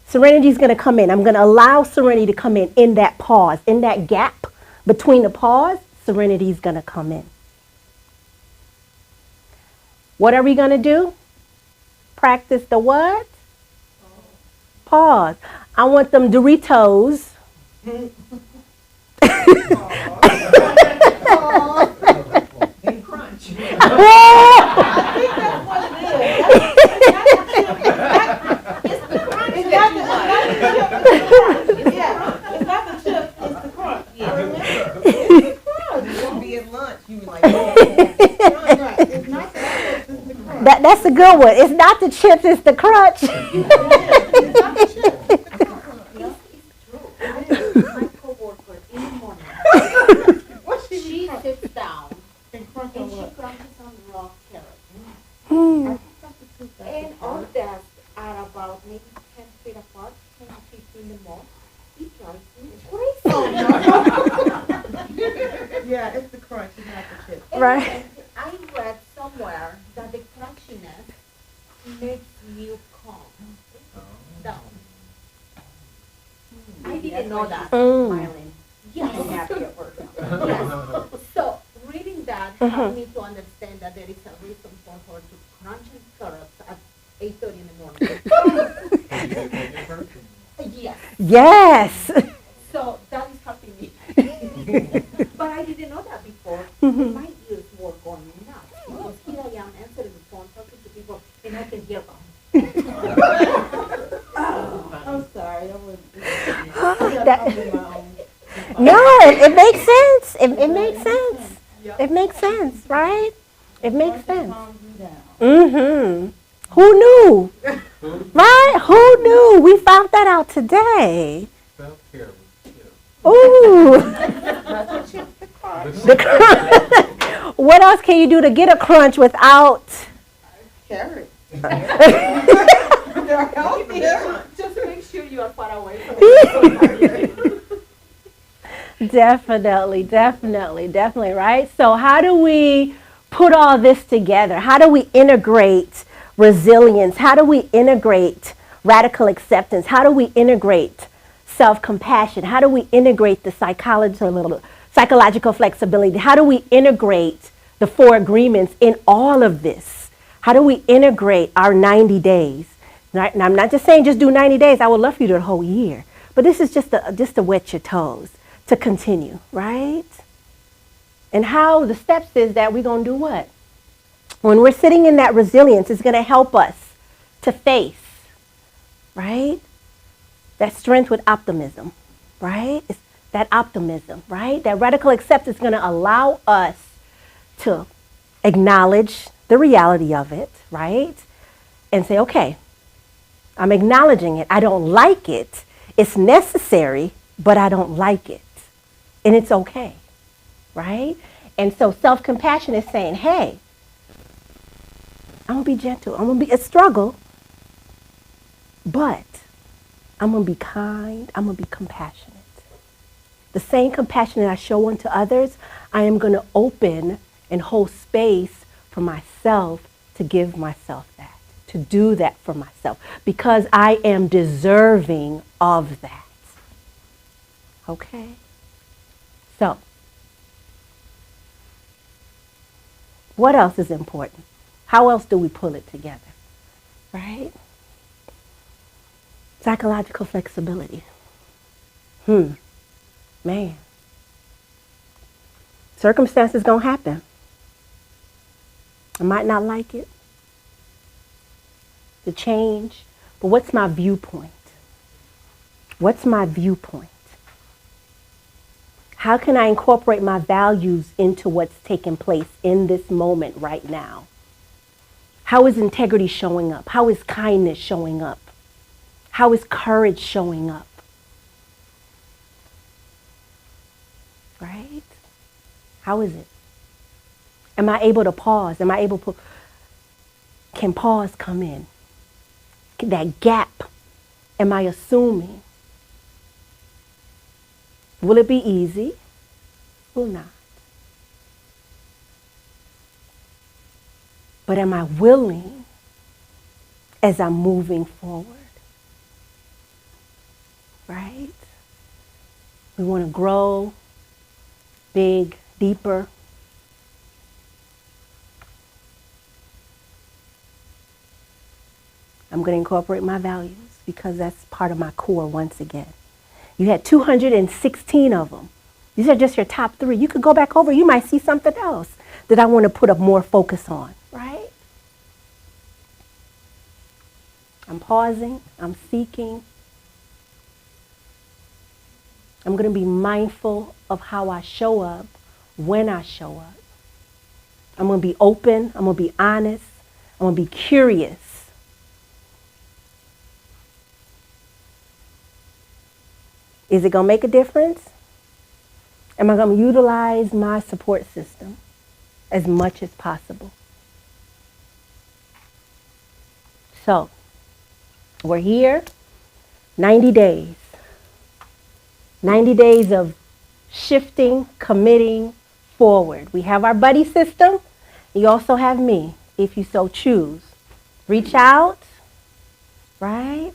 Serenity is going to come in. I'm going to allow serenity to come in that pause, in that gap between the pause, serenity is going to come in. What are we going to do? Practice the what? Pause. I want them Doritos. And crunch. It's not the chip, it's the crunch. It's the crunch. It's gonna be at lunch. You be like, it's not the chips, it's the crunch. That's a good one. It's not the chips, it's the crunch. It's not the chips, it's the crunch. It's true. My coworker in the morning, What she sits down and crunch and on she what? crunches on raw carrots. Hmm. And our desks are about maybe 10 feet apart, 10 to 15 the most. It drives me crazy. Yeah, it's the crunch, it's not the chips. Right. And I read somewhere that the crunchiness makes you calm down. I didn't know that. Mm. Yes. Yes. So reading that helped me to understand that there is a reason for her to crunch and carrots at 8:30 in the morning. Yes. Yes. So that is helping me. But I didn't know that before. And my ears were going nuts. Because here I am answering the phone, talking to people, and I can hear them. I'm sorry, I was. No, it makes sense. It makes sense. It makes sense, right? It makes sense. Mm-hmm. Who knew? Right? Who knew? We found that out today. Self-care with chips. Ooh. The crunch. What else can you do to get a crunch without? Carrots. They're healthy. Just make sure you are far away from the Definitely, right? So how do we put all this together? How do we integrate resilience? How do we integrate radical acceptance? How do we integrate self-compassion? How do we integrate the psychological flexibility? How do we integrate the 4 agreements in all of this? How do we integrate our 90 days? Right? And I'm not just saying just do 90 days. I would love for you to do the whole year. But this is just to wet your toes, to continue, right? And how the steps is that we're going to do what? When we're sitting in that resilience, it's going to help us to face, right? That strength with optimism, right? It's that optimism, right? That radical acceptance is going to allow us to acknowledge the reality of it, right? And say, okay, I'm acknowledging it. I don't like it. It's necessary, but I don't like it. And it's okay, right? And so self-compassion is saying, hey, I'm going to be gentle. I'm going to be a struggle, but I'm going to be kind. I'm going to be compassionate. The same compassion that I show unto others, I am going to open and hold space for myself to give myself that, to do that for myself, because I am deserving of that. Okay? So, what else is important? How else do we pull it together? Right? Psychological flexibility. Man. Circumstances gonna happen. I might not like it. The change. But what's my viewpoint? What's my viewpoint? How can I incorporate my values into what's taking place in this moment right now? How is integrity showing up? How is kindness showing up? How is courage showing up? Right? How is it? Am I able to pause? Can pause come in? That gap, am I assuming? Will it be easy? Will not. But am I willing as I'm moving forward? Right? We want to grow big, deeper. I'm going to incorporate my values because that's part of my core once again. You had 216 of them. These are just your top 3. You could go back over. You might see something else that I want to put a more focus on, right? I'm pausing. I'm seeking. I'm going to be mindful of how I show up when I show up. I'm going to be open. I'm going to be honest. I'm going to be curious. Is it going to make a difference? Am I going to utilize my support system as much as possible? So, we're here, 90 days. 90 days of shifting, committing forward. We have our buddy system. You also have me, if you so choose. Reach out, right?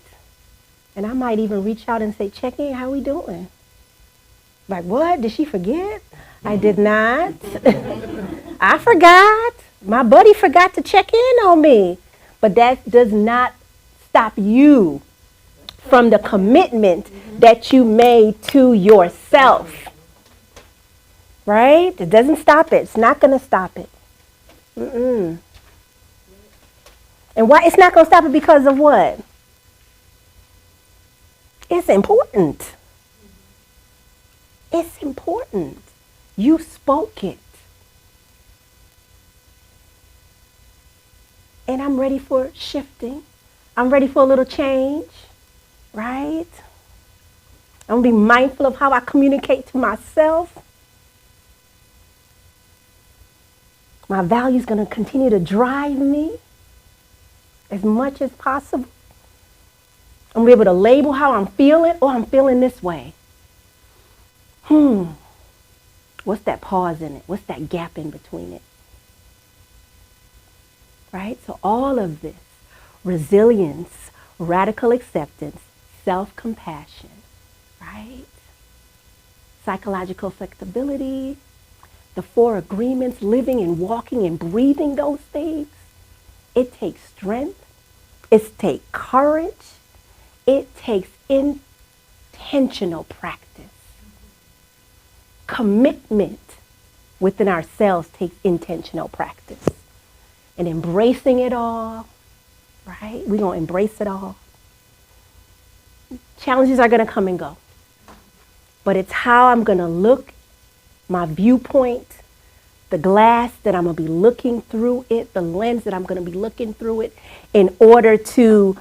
And I might even reach out and say, check in, how we doing? Like, what? Did she forget? I did not. I forgot. My buddy forgot to check in on me. But that does not stop you from the commitment that you made to yourself. Right? It doesn't stop it. It's not going to stop it. And why? It's not going to stop it because of what? It's important. It's important. You spoke it. And I'm ready for shifting. I'm ready for a little change, right? I'm going to be mindful of how I communicate to myself. My value's going to continue to drive me as much as possible. I'm going to be able to label how I'm feeling. Oh, I'm feeling this way. What's that pause in it? What's that gap in between it? Right? So all of this, resilience, radical acceptance, self-compassion, right? Psychological flexibility, the 4 agreements, living and walking and breathing those things. It takes strength. It takes courage. It takes intentional practice. Commitment within ourselves takes intentional practice. And embracing it all, right? We're going to embrace it all. Challenges are going to come and go. But it's how I'm going to look, my viewpoint, the glass that I'm going to be looking through it, the lens that I'm going to be looking through it in order to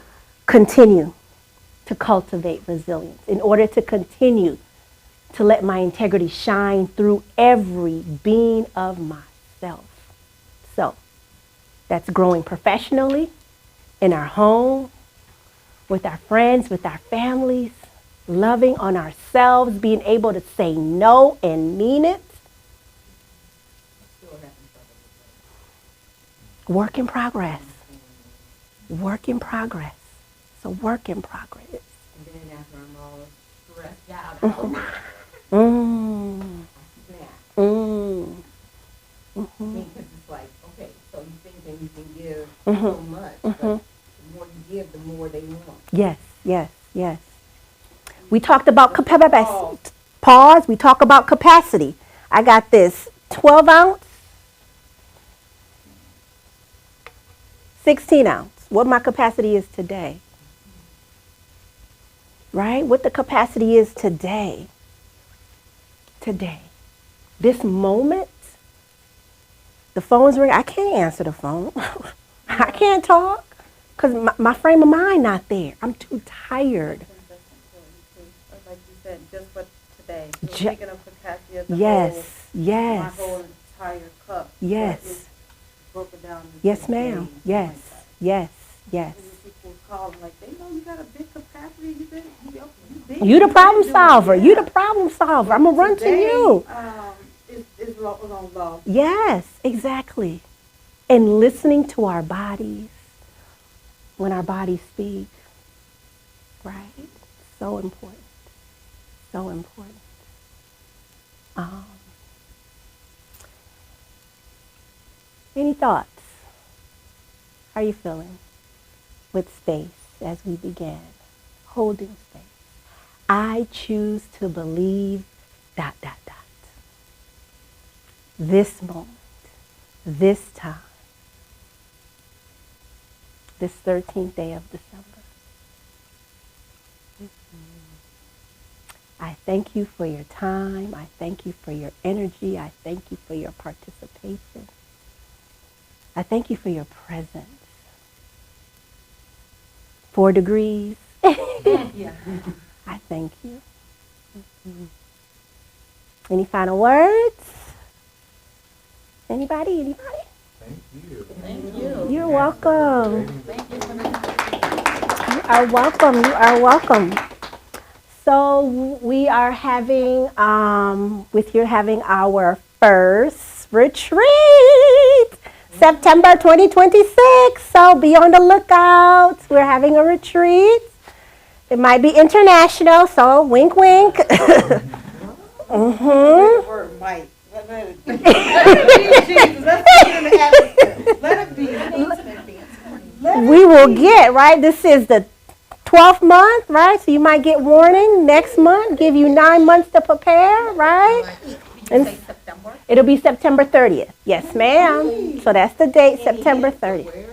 continue to cultivate resilience, in order to continue to let my integrity shine through every being of myself. So, that's growing professionally, in our home, with our friends, with our families, loving on ourselves, being able to say no and mean it. Work in progress. Work in progress. So work in progress. And then after I'm all stressed out, because it's like, okay, so you think that you can give so much, but the more you give, the more they want. Yes, yes, yes. We talked about pause. We talk about capacity. I got this 12 ounce, 16 ounce. What my capacity is today. Right? What the capacity is today. Today. This moment. The phone's ringing. I can't answer the phone. I can't talk because my frame of mind not there. I'm too tired. Like you said, just for today. You're picking up capacity of the Yes, whole, yes. my whole entire cup. Yes. Broken down. Yes, ma'am. Yes, yes, yes. call them like, they know you got a big capacity. You big. You the problem can do it." solver. You Yeah. the problem solver. I'm gonna run to Today, you. Is on love. Yes, exactly. And listening to our bodies when our bodies speak, right? So important. So important. Any thoughts? How are you feeling with space as we began? Holding space. I choose to believe ... This moment, this time, this 13th day of December. I thank you for your time. I thank you for your energy. I thank you for your participation. I thank you for your presence. 4 degrees. I thank you. Any final words? Anybody? Thank you. You're welcome. You are welcome. You are welcome. So we are having, having our first retreat, September 2026. So be on the lookout. We're having a retreat. It might be international, so wink, wink. Word might. Let it be. We will get, right? This is the 12th month, right? So you might get warning next month, give you 9 months to prepare, right? And it'll be September 30th. Yes, ma'am. So that's the date, September 30th.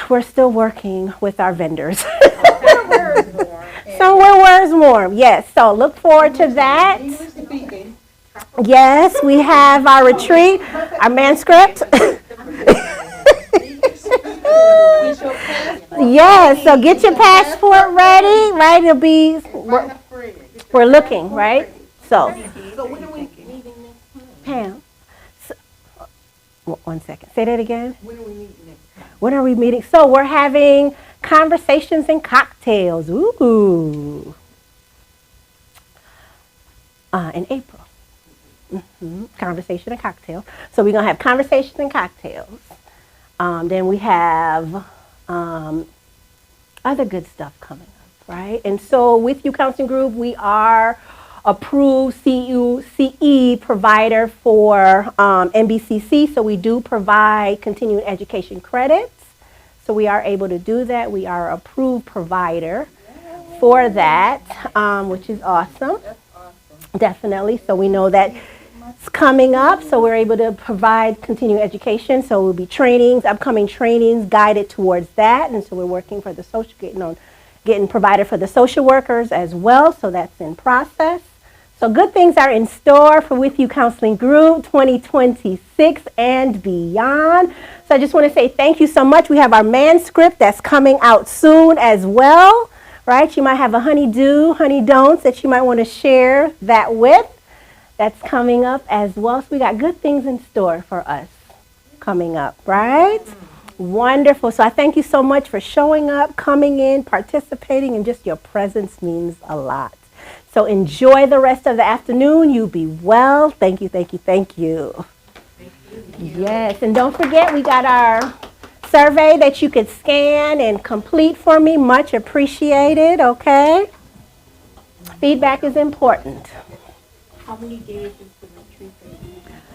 We're still working with our vendors. Somewhere where it's warm. Yes, so look forward to that. Yes, we have our retreat, our manuscript. Yes, so get your passport ready, right? It'll be, we're looking, right? So when are we meeting next time? Pam, one second. Say that again. When are we meeting next time? When are we meeting? So we're having conversations and cocktails. Ooh. In April. Conversation and cocktails. So we're going to have conversations and cocktails. Then we have other good stuff coming up, right? And so WithU Counseling Group, we are approved CE provider for NBCC. So we do provide continuing education credits. So we are able to do that. We are an approved provider for that, which is awesome. Definitely. So we know that it's coming up, so we're able to provide continuing education. So we'll be trainings, upcoming trainings guided towards that. And so we're working for the social, getting provided for the social workers as well. So that's in process. So good things are in store for WithU Counseling Group 2026 and beyond. So I just want to say thank you so much. We have our manuscript that's coming out soon as well, right? You might have a honey-do, honey-don'ts that you might want to share that with. That's coming up as well. So we got good things in store for us coming up, right? Wonderful. So I thank you so much for showing up, coming in, participating, and just your presence means a lot. So enjoy the rest of the afternoon. You be well. Thank you, thank you, thank you. Yes, and don't forget we got our survey that you could scan and complete for me. Much appreciated, okay? Feedback is important. How many days is